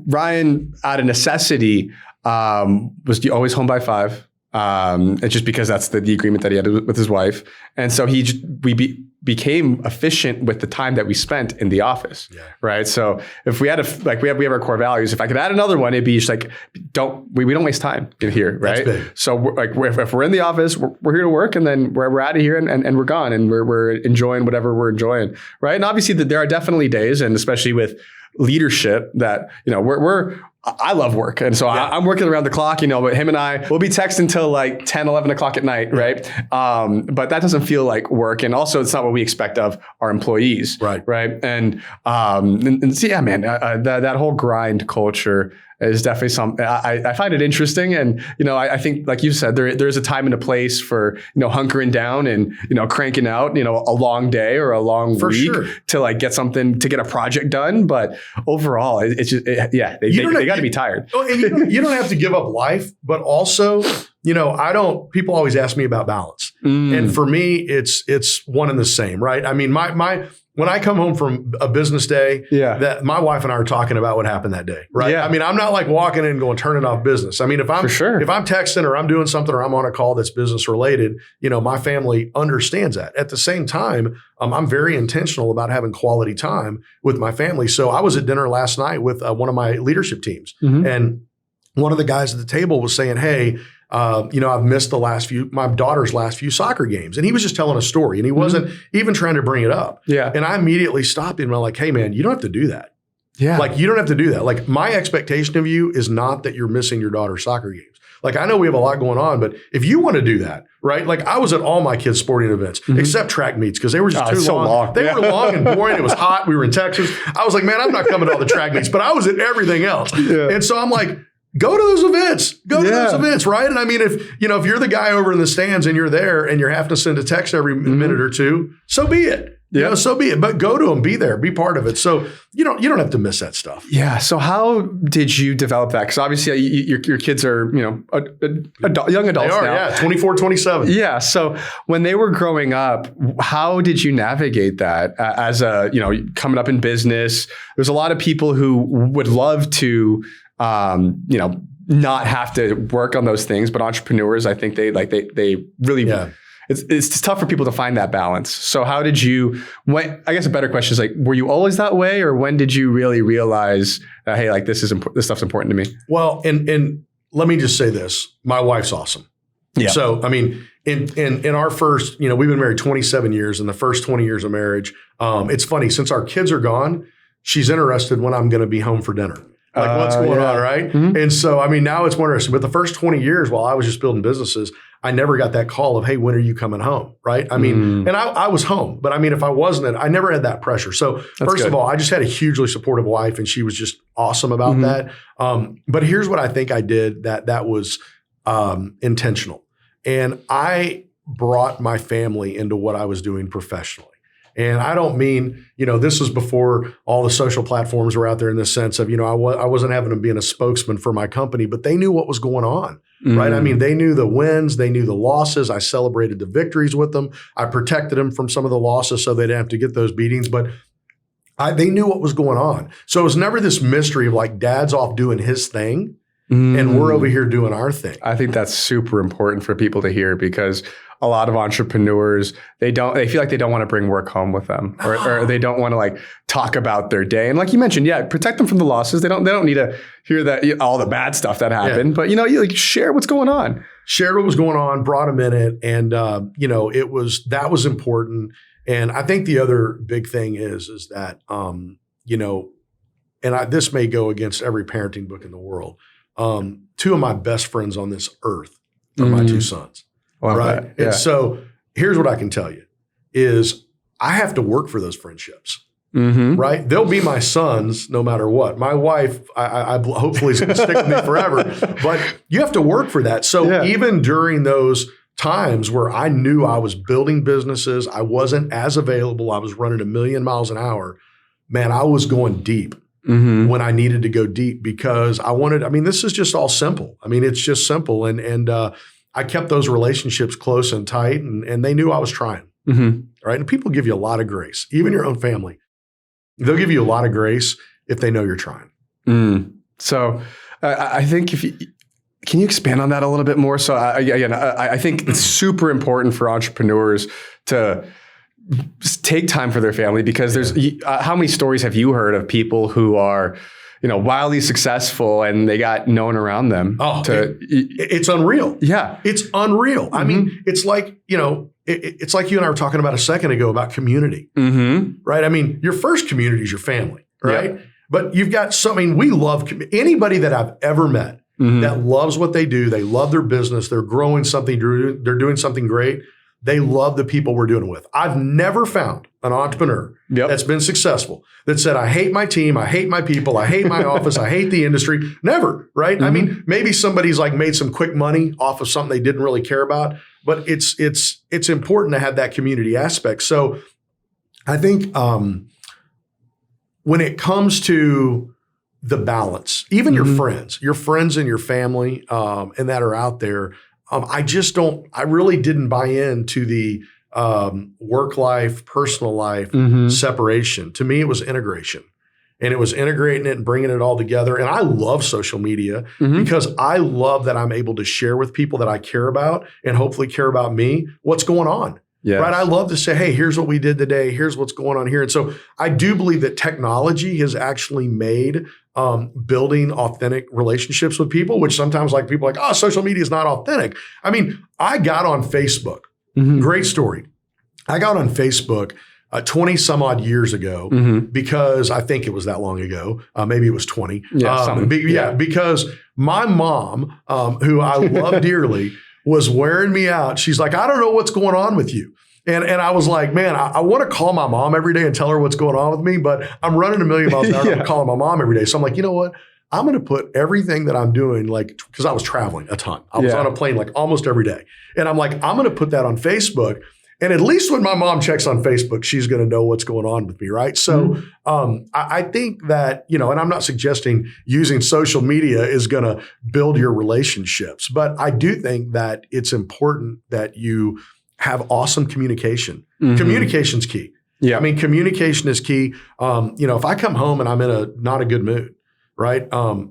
Ryan out of necessity was always home by 5. It's just because that's the agreement that he had with his wife. And so we became efficient with the time that we spent in the office. Yeah. Right. So if we had we have our core values, if I could add another one, it'd be just we don't waste time in here. Right. So if we're in the office, we're here to work, and then we're out of here and we're gone, and we're enjoying whatever we're enjoying. Right. And obviously there are definitely days, and especially with leadership, that, I love work. And so I'm working around the clock, but him and I will be texting till 10, 11 o'clock at night. Right. But that doesn't feel like work. And also it's not what we expect of our employees. Right. Right. And so, man, that whole grind culture is definitely something I find it interesting. And, I think, like you said, there's a time and a place for, hunkering down and, cranking out, a long day or a long week to like get a project done. But overall, it's just, they got to be tired. And you don't have to give up life, but also, people always ask me about balance. And for me, it's one and the same, right? I mean, when I come home from a business day, that my wife and I are talking about what happened that day, right? Yeah. I mean, I'm not like walking in and going, turn it off business. I mean, if I'm texting or I'm doing something or I'm on a call that's business related, my family understands that. At the same time, I'm very intentional about having quality time with my family. So I was at dinner last night with one of my leadership teams, and one of the guys at the table was saying, hey, I've missed my daughter's last few soccer games. And he was just telling a story and he wasn't even trying to bring it up. Yeah. And I immediately stopped him and I'm like, hey man, you don't have to do that. Yeah. Like you don't have to do that. Like my expectation of you is not that you're missing your daughter's soccer games. Like I know we have a lot going on, but if you want to do that, right? Like I was at all my kids' sporting events except track meets because they were just too long. They were long and boring. It was hot. We were in Texas. I was like, man, I'm not coming to all the track meets, but I was at everything else. Yeah. And so I'm like, go to those events. Go to those events, right? And I mean, if you're the guy over in the stands and you're there and you're having to send a text every minute or two, so be it. So be it. But go to them, be there, be part of it. So you don't have to miss that stuff. Yeah. So how did you develop that? Because obviously your kids are young adults now. Yeah, 24, 27. Yeah. So when they were growing up, how did you navigate that as coming up in business? There's a lot of people who would love to not have to work on those things, but entrepreneurs, I think they really, it's tough for people to find that balance. So how did you, I guess a better question is like, were you always that way? Or when did you really realize that, hey, like this stuff's important to me? Well, and let me just say this, my wife's awesome. Yeah. So, I mean, in our first, we've been married 27 years. In the first 20 years of marriage, it's funny, since our kids are gone, she's interested when I'm going to be home for dinner. Like what's going on, right? Mm-hmm. And so, I mean, now it's more interesting. But the first 20 years while I was just building businesses, I never got that call of, hey, when are you coming home, right? I mean, and I was home. But I mean, if I wasn't, I never had that pressure. So first of all, I just had a hugely supportive wife and she was just awesome about that. But here's what I think I did that was intentional. And I brought my family into what I was doing professionally. And I don't mean, this was before all the social platforms were out there in the sense of, I wasn't having them being a spokesman for my company, but they knew what was going on, right? I mean, they knew the wins, they knew the losses. I celebrated the victories with them. I protected them from some of the losses so they didn't have to get those beatings, but they knew what was going on. So it was never this mystery of like dad's off doing his thing and we're over here doing our thing. I think that's super important for people to hear because a lot of entrepreneurs, they feel like they don't want to bring work home with them or they don't want to like talk about their day. And like you mentioned, protect them from the losses. They don't need to hear that all the bad stuff that happened, but you like share what's going on. Shared what was going on, brought them in it. And, that was important. And I think the other big thing is that, this may go against every parenting book in the world. Two of my best friends on this earth are my two sons. Right. Yeah. And so here's what I can tell you is I have to work for those friendships. Right. They'll be my sons no matter what. My wife, I hopefully is going to stick with me forever, but you have to work for that. So even during those times where I knew I was building businesses, I wasn't as available. I was running 1,000,000 miles an hour. Man, I was going deep when I needed to go deep because this is just all simple. I mean, it's just simple. And I kept those relationships close and tight, and they knew I was trying, right? And people give you a lot of grace, even your own family. They'll give you a lot of grace if they know you're trying. So I think can you expand on that a little bit more? So I think it's super important for entrepreneurs to take time for their family because there's how many stories have you heard of people who are wildly successful and they got no one around them. It's unreal. Yeah. It's unreal. I mean, it's like, it's like you and I were talking about a second ago about community, right? I mean, your first community is your family, right? But you've got we love anybody that I've ever met that loves what they do. They love their business. They're growing something. They're doing something great. They love the people we're doing it with. I've never found an entrepreneur that's been successful that said, I hate my team, I hate my people, I hate my office, I hate the industry. Never, right? I mean, maybe somebody's like made some quick money off of something they didn't really care about, but it's important to have that community aspect. So I think when it comes to the balance, even your friends and your family and that are out there, I really didn't buy into the work life, personal life separation. To me, it was integration. And it was integrating it and bringing it all together. And I love social media because I love that I'm able to share with people that I care about and hopefully care about me what's going on. Yes. Right. I love to say, hey, here's what we did today. Here's what's going on here. And so I do believe that technology has actually made building authentic relationships with people, which sometimes like people are like, oh, social media is not authentic. I mean, I got on Facebook. Great story. I got on Facebook 20 some odd years ago because I think it was that long ago. Maybe it was 20. Because my mom, who I love dearly, was wearing me out. She's like, I don't know what's going on with you. And I was like, man, I want to call my mom every day and tell her what's going on with me, but I'm running a million miles an hour. I'm calling my mom every day. So I'm like, you know what? I'm going to put everything that I'm doing, like, because I was traveling a ton. I was on a plane like almost every day. And I'm like, I'm going to put that on Facebook. And at least when my mom checks on Facebook, she's going to know what's going on with me, right? So I think that, and I'm not suggesting using social media is going to build your relationships, but I do think that it's important that you have awesome communication. Communication's key. Yeah. I mean, communication is key. If I come home and I'm in not a good mood, right?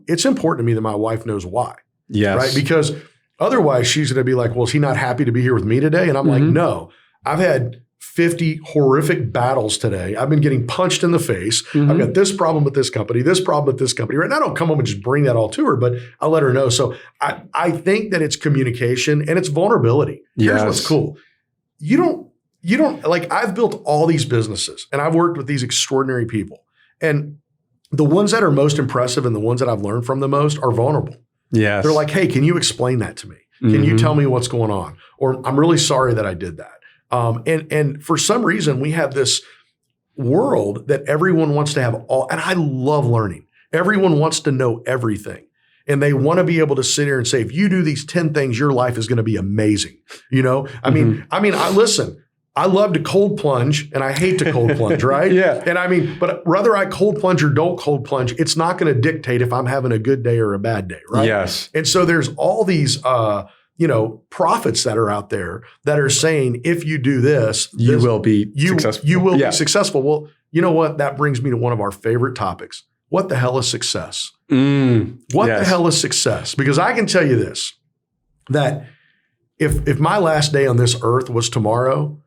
It's important to me that my wife knows why. Yes. Right? Because otherwise she's going to be like, well, is he not happy to be here with me today? And I'm like, no. I've had 50 horrific battles today. I've been getting punched in the face. I've got this problem with this company, this problem with this company. Right? And I don't come home and just bring that all to her, but I'll let her know. So I think that it's communication and it's vulnerability. Here's what's cool. You don't like, I've built all these businesses and I've worked with these extraordinary people. And the ones that are most impressive and the ones that I've learned from the most are vulnerable. Yes. They're like, hey, can you explain that to me? Can you tell me what's going on? Or I'm really sorry that I did that. And for some reason, we have this world that everyone wants to have all, and I love learning. Everyone wants to know everything. And they want to be able to sit here and say, if you do these 10 things, your life is going to be amazing. Listen, I love to cold plunge and I hate to cold plunge, right? And but whether I cold plunge or don't cold plunge, it's not going to dictate if I'm having a good day or a bad day, right? Yes. And so there's all these, prophets that are out there that are saying, if you do this, you will be successful. You will be successful. Well, you know what? That brings me to one of our favorite topics. What the hell is success? What the hell is success? Because I can tell you this, that if my last day on this earth was tomorrow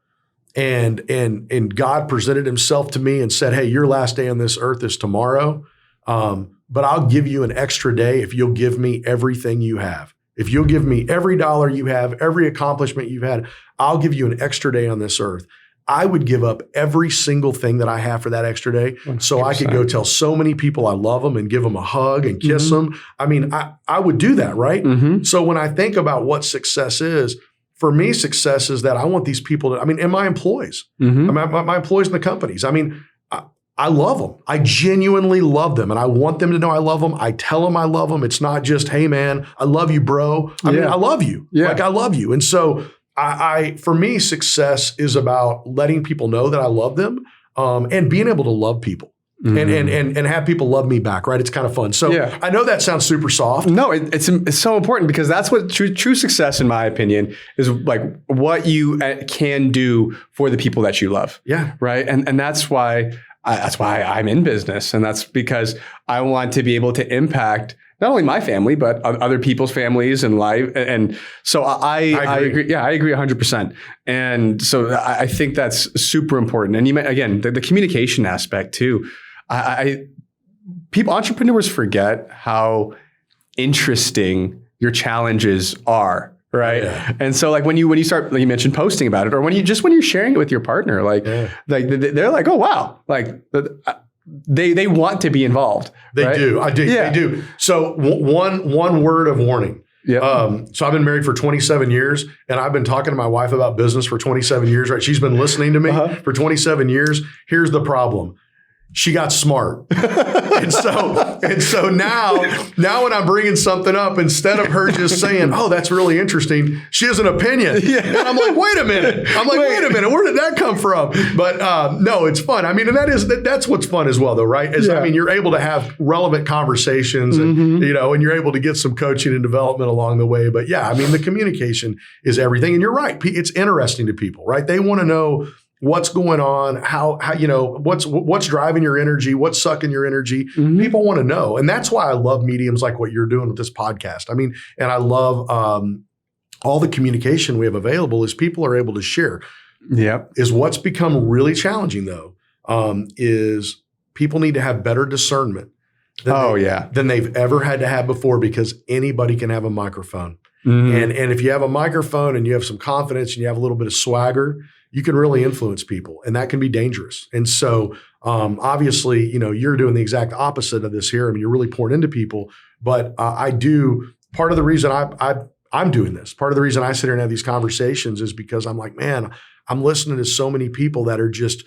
and God presented himself to me and said, hey, your last day on this earth is tomorrow, but I'll give you an extra day if you'll give me everything you have. If you'll give me every dollar you have, every accomplishment you've had, I'll give you an extra day on this earth. I would give up every single thing that I have for that extra day 100%. So I could go tell so many people I love them and give them a hug and kiss them. I mean, I would do that, right? So when I think about what success is, for me, success is that I want these people to, and my employees, my employees in the companies, I love them. I genuinely love them. And I want them to know I love them. I tell them I love them. It's not just, hey man, I love you, bro. I love you. Like I love you. And so for me, success is about letting people know that I love them and being able to love people and have people love me back, right? It's kind of fun. So I know that sounds super soft. No, it's so important because that's what true success, in my opinion, is like what you can do for the people that you love. Yeah. Right. And that's why I'm in business. And that's because I want to be able to impact not only my family, but other people's families and life. And so I agree. Yeah, I agree 100%. And so I think that's super important. And again, the communication aspect too. Entrepreneurs forget how interesting your challenges are. Right. Yeah. And so like when you start, like you mentioned posting about it, or when you're sharing it with your partner, they're like, oh, wow. Like they want to be involved. They right? do. They do. So one word of warning. Yep. So I've been married for 27 years, and I've been talking to my wife about business for 27 years, right? She's been listening to me for 27 years. Here's the problem. She got smart. and so now when I'm bringing something up, instead of her just saying, oh, that's really interesting, she has an opinion. Yeah. And I'm like, wait a minute. Wait a minute. Where did that come from? But no, it's fun. I mean, and that's what's fun as well, though, right? I mean, you're able to have relevant conversations and, and you're able to get some coaching and development along the way. But yeah, I mean, the communication is everything. And you're right. It's interesting to people, right? They want to know what's going on, how what's driving your energy, what's sucking your energy. People want to know. And that's why I love mediums like what you're doing with this podcast. I mean, and I love all the communication we have available is people are able to share. Yep. Is what's become really challenging, though, is people need to have better discernment than they've ever had to have before, because anybody can have a microphone. And if you have a microphone and you have some confidence and you have a little bit of swagger, you can really influence people, and that can be dangerous. And so obviously, you're doing the exact opposite of this here. I mean, you're really pouring into people, but part of the reason I'm doing this, part of the reason I sit here and have these conversations is because I'm like, man, I'm listening to so many people that are just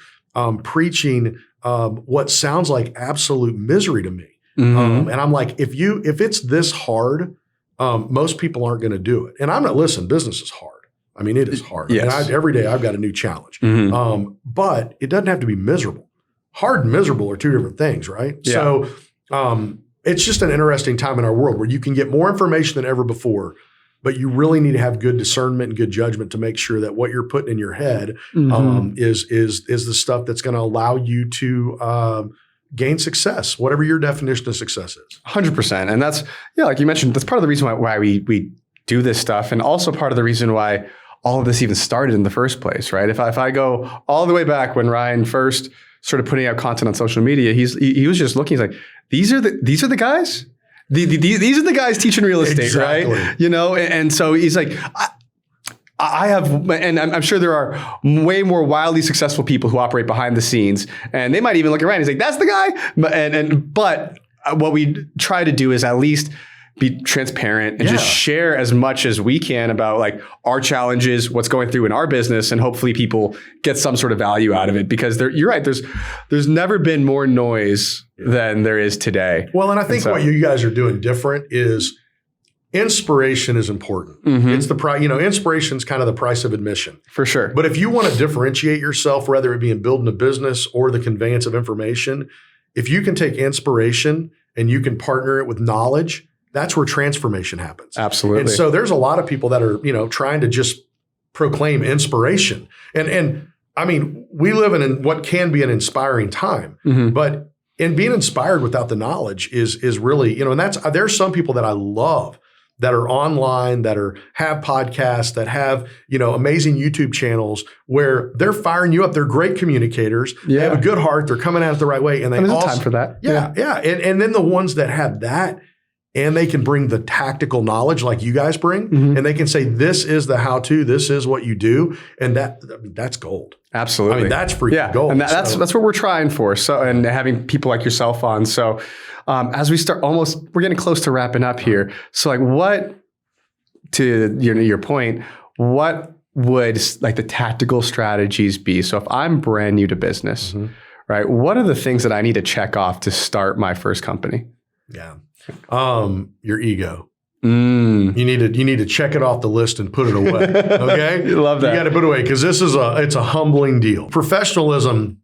preaching what sounds like absolute misery to me. And I'm like, if it's this hard, most people aren't going to do it. And business is hard. I mean, it is hard. Yes. And every day I've got a new challenge. But it doesn't have to be miserable. Hard and miserable are two different things, right? Yeah. So it's just an interesting time in our world where you can get more information than ever before, but you really need to have good discernment and good judgment to make sure that what you're putting in your head is the stuff that's going to allow you to gain success, whatever your definition of success is. 100%. And that's, like you mentioned, that's part of the reason why we do this stuff, and also part of the reason why all of this even started in the first place, right? If I go all the way back when Ryan first started putting out content on social media, he was just looking, he's like, these are the guys? These are the guys teaching real estate, exactly. Right? And so he's like, I have, and I'm sure there are way more wildly successful people who operate behind the scenes, and they might even look around and he's like, that's the guy. But what we try to do is at least be transparent and just share as much as we can about like our challenges, what's going through in our business, and hopefully people get some sort of value out of it, because you're right. There's never been more noise than there is today. Well, and I think what you guys are doing different is inspiration is important. It's the inspiration is kind of the price of admission. For sure. But if you want to differentiate yourself, whether it be in building a business or the conveyance of information, if you can take inspiration and you can partner it with knowledge, that's where transformation happens. Absolutely. And so there's a lot of people that are, trying to just proclaim inspiration. And I mean, we live in what can be an inspiring time, but in being inspired without the knowledge is really, and there's some people that I love that are online, that have podcasts, that have, amazing YouTube channels where they're firing you up. They're great communicators. Yeah. They have a good heart. They're coming at it the right way. And there's time for that. Yeah. And then the ones that have that, and they can bring the tactical knowledge like you guys bring, and they can say, this is the how-to, this is what you do. And that's gold. Absolutely. I mean, that's freaking gold. And that's what we're trying for. So, and having people like yourself on. So as we start we're getting close to wrapping up here. So like to your point, what would like the tactical strategies be? So if I'm brand new to business, right, what are the things that I need to check off to start my first company? Yeah. Your ego. You need to check it off the list and put it away. Okay. You love that. You got to put it away, because it's a humbling deal. Professionalism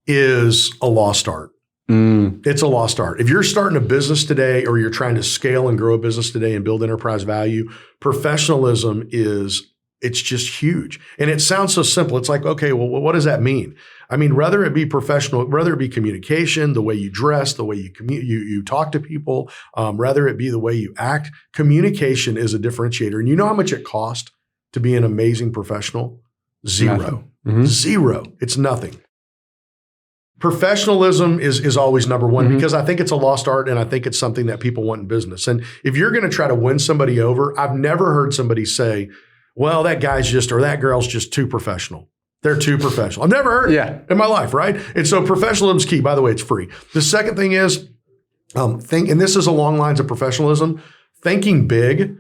is a lost art. It's a lost art. If you're starting a business today, or you're trying to scale and grow a business today and build enterprise value, professionalism it's just huge. And it sounds so simple. It's like, okay, well, what does that mean? I mean, whether it be professional, whether it be communication, the way you dress, the way you talk to people, whether it be the way you act, communication is a differentiator. And you know how much it costs to be an amazing professional? Zero. Zero. It's nothing. Professionalism is always number one, because I think it's a lost art, and I think it's something that people want in business. And if you're going to try to win somebody over, I've never heard somebody say, well, that guy's or that girl's just too professional. They're too professional. I've never heard it in my life, right? And so professionalism is key. By the way, it's free. The second thing is, and this is along lines of professionalism, Thinking big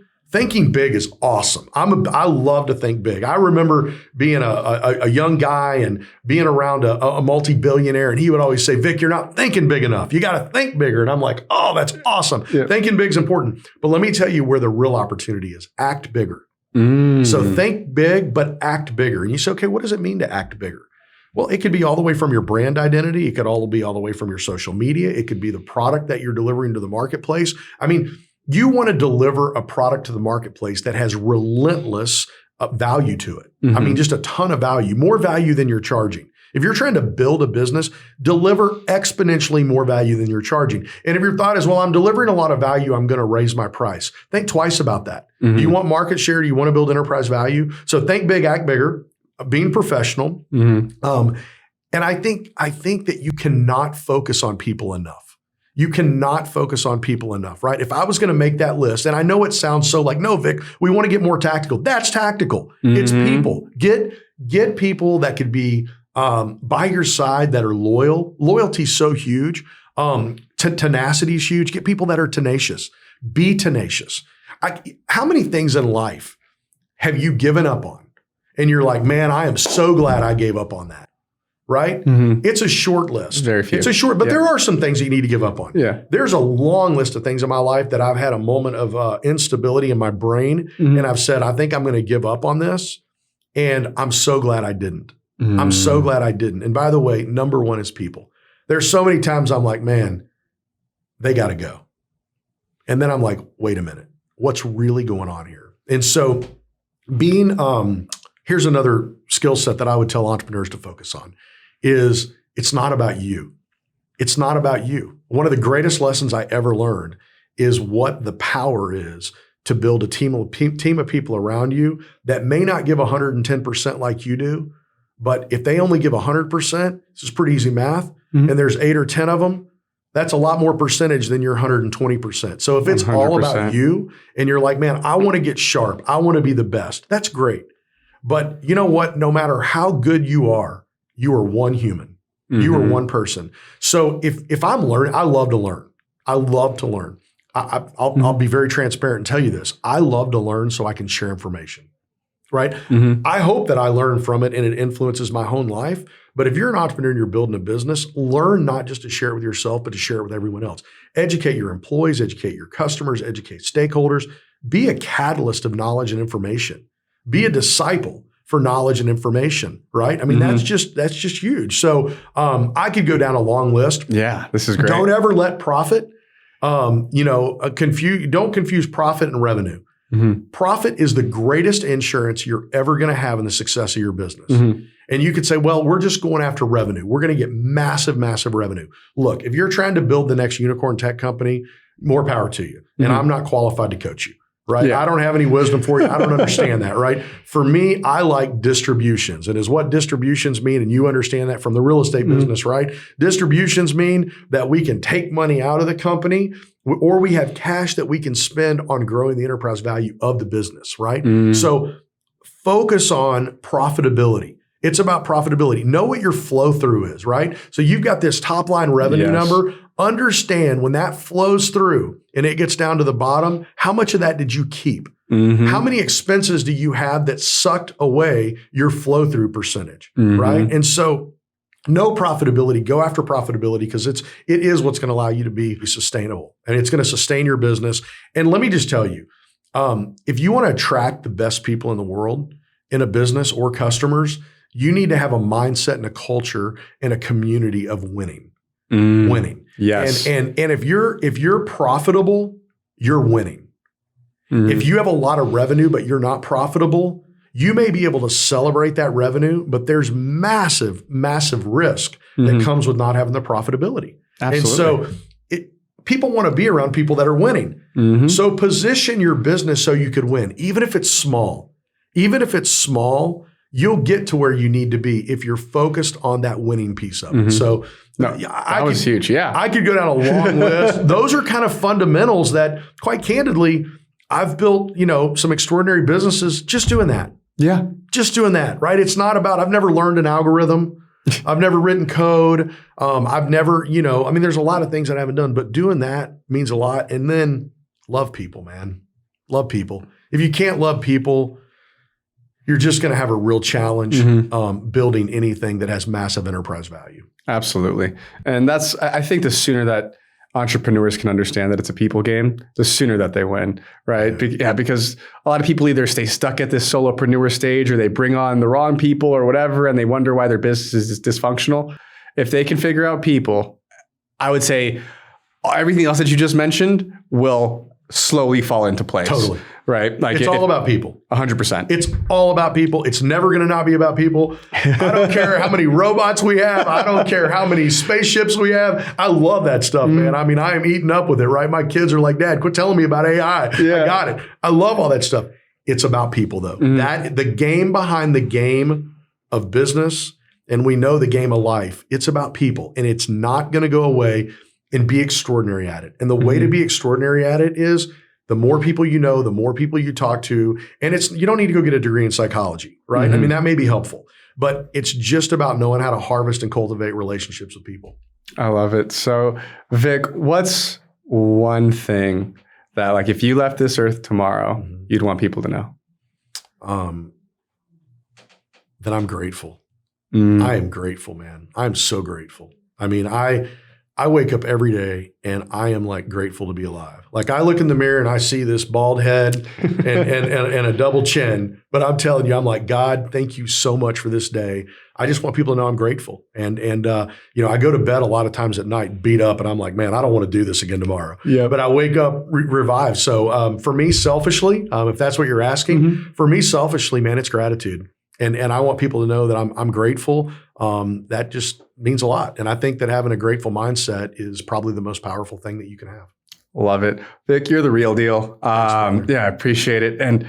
is awesome. I love to think big. I remember being a young guy and being around a multi-billionaire, and he would always say, Vic, you're not thinking big enough. You got to think bigger. And I'm like, oh, that's awesome. Yeah. Thinking big is important. But let me tell you where the real opportunity is. Act bigger. So think big, but act bigger. And you say, okay, what does it mean to act bigger? Well, it could be all the way from your brand identity. It could be all the way from your social media. It could be the product that you're delivering to the marketplace. I mean, you want to deliver a product to the marketplace that has relentless value to it. I mean, just a ton of value, more value than you're charging. If you're trying to build a business, deliver exponentially more value than you're charging. And if your thought is, well, I'm delivering a lot of value, I'm going to raise my price. Think twice about that. Do you want market share? Do you want to build enterprise value? So think big, act bigger, being professional. And I think that you cannot focus on people enough. You cannot focus on people enough, right? If I was going to make that list, and I know it sounds so like, no, Vic, we want to get more tactical. That's tactical. It's people. Get people that could be by your side that are loyal. Loyalty is so huge. Tenacity is huge. Get people that are tenacious. Be tenacious. How many things in life have you given up on? And you're like, man, I am so glad I gave up on that. Right? It's a short list. Very few. It's a short, but there are some things that you need to give up on. Yeah. There's a long list of things in my life that I've had a moment of instability in my brain. And I've said, I think I'm going to give up on this. And I'm so glad I didn't. I'm so glad I didn't. And by the way, number one is people. There's so many times I'm like, man, they got to go. And then I'm like, wait a minute, what's really going on here? And so here's another skill set that I would tell entrepreneurs to focus on is it's not about you. It's not about you. One of the greatest lessons I ever learned is what the power is to build a team of people around you that may not give 110% like you do, but if they only give 100%, this is pretty easy math, and there's 8 or 10 of them, that's a lot more percentage than your 120%. So if it's 100%. All about you and you're like, man, I want to get sharp, I want to be the best, that's great. But you know what? No matter how good you are one human. You are one person. So if I'm learning, I love to learn. I love to learn. I'll be very transparent and tell you this. I love to learn so I can share information, right? I hope that I learn from it and it influences my own life. But if you're an entrepreneur and you're building a business, learn not just to share it with yourself, but to share it with everyone else. Educate your employees, educate your customers, educate stakeholders. Be a catalyst of knowledge and information. Be a disciple for knowledge and information, right? I mean, that's just huge. So I could go down a long list. Yeah, this is great. Don't ever let profit, don't confuse profit and revenue. Profit is the greatest insurance you're ever going to have in the success of your business. And you could say, well, we're just going after revenue. We're going to get massive, massive revenue. Look, if you're trying to build the next unicorn tech company, more power to you. And I'm not qualified to coach you. Right? Yeah. I don't have any wisdom for you. I don't understand that, right? For me, I like distributions. And is what distributions mean, and you understand that from the real estate business, right? Distributions mean that we can take money out of the company or we have cash that we can spend on growing the enterprise value of the business, right? So focus on profitability. It's about profitability. Know what your flow through is, right? So you've got this top line revenue number. Understand when that flows through and it gets down to the bottom, how much of that did you keep? How many expenses do you have that sucked away your flow through percentage, right? And so know profitability, go after profitability because it is what's going to allow you to be sustainable and it's going to sustain your business. And let me just tell you, if you want to attract the best people in the world in a business or customers, you need to have a mindset and a culture and a community of winning. Winning. Yes. And if you're profitable, you're winning. If you have a lot of revenue, but you're not profitable, you may be able to celebrate that revenue, but there's massive, massive risk that comes with not having the profitability. Absolutely. And so people want to be around people that are winning. So position your business so you could win, even if it's small. Even if it's small, you'll get to where you need to be if you're focused on that winning piece of it. So that was huge. Yeah. I could go down a long list. Those are kind of fundamentals that, quite candidly, I've built, some extraordinary businesses just doing that. Yeah. Just doing that, right? It's not about, I've never learned an algorithm. I've never written code. I've never, there's a lot of things that I haven't done, but doing that means a lot. And then love people, man. Love people. If you can't love people, you're just going to have a real challenge building anything that has massive enterprise value. Absolutely. And I think the sooner that entrepreneurs can understand that it's a people game, the sooner that they win, right? Because a lot of people either stay stuck at this solopreneur stage or they bring on the wrong people or whatever, and they wonder why their business is dysfunctional. If they can figure out people, I would say everything else that you just mentioned will slowly fall into place. Totally. Right? Like it's all about people. 100%. It's all about people. It's never going to not be about people. I don't care how many robots we have. I don't care how many spaceships we have. I love that stuff, man. I mean, I am eating up with it, right? My kids are like, Dad, quit telling me about AI. Yeah. I got it. I love all that stuff. It's about people, though. That the game behind the game of business, and we know the game of life, it's about people. And it's not going to go away, and be extraordinary at it. And the way to be extraordinary at it is the more people you know, the more people you talk to. And you don't need to go get a degree in psychology, right? I mean, that may be helpful, but it's just about knowing how to harvest and cultivate relationships with people. I love it. So Vic, what's one thing that, like, if you left this earth tomorrow, you'd want people to know? That I'm grateful. I am grateful, man. I'm so grateful. I mean, I wake up every day and I am like grateful to be alive. Like I look in the mirror and I see this bald head and a double chin, but I'm telling you, I'm like, God, thank you so much for this day. I just want people to know I'm grateful. And you know, I go to bed a lot of times at night beat up and I'm like, man, I don't want to do this again tomorrow. Yeah. But I wake up revived. So for me selfishly, if that's what you're asking, for me selfishly, man, it's gratitude. And I want people to know that I'm grateful. That just means a lot. And I think that having a grateful mindset is probably the most powerful thing that you can have. Love it. Vic, you're the real deal. Yeah, I appreciate it. And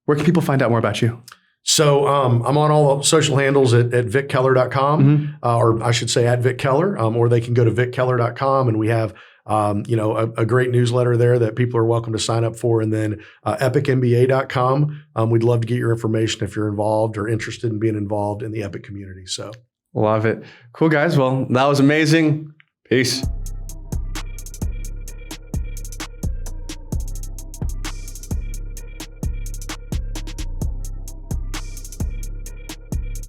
where can people find out more about you? So I'm on all the social handles at vickeller.com, or I should say at Vic Keller, or they can go to vickeller.com, and we have you know, a great newsletter there that people are welcome to sign up for. And then epicmba.com. We'd love to get your information if you're involved or interested in being involved in the Epic community. So love it. Cool, guys. Well, that was amazing. Peace.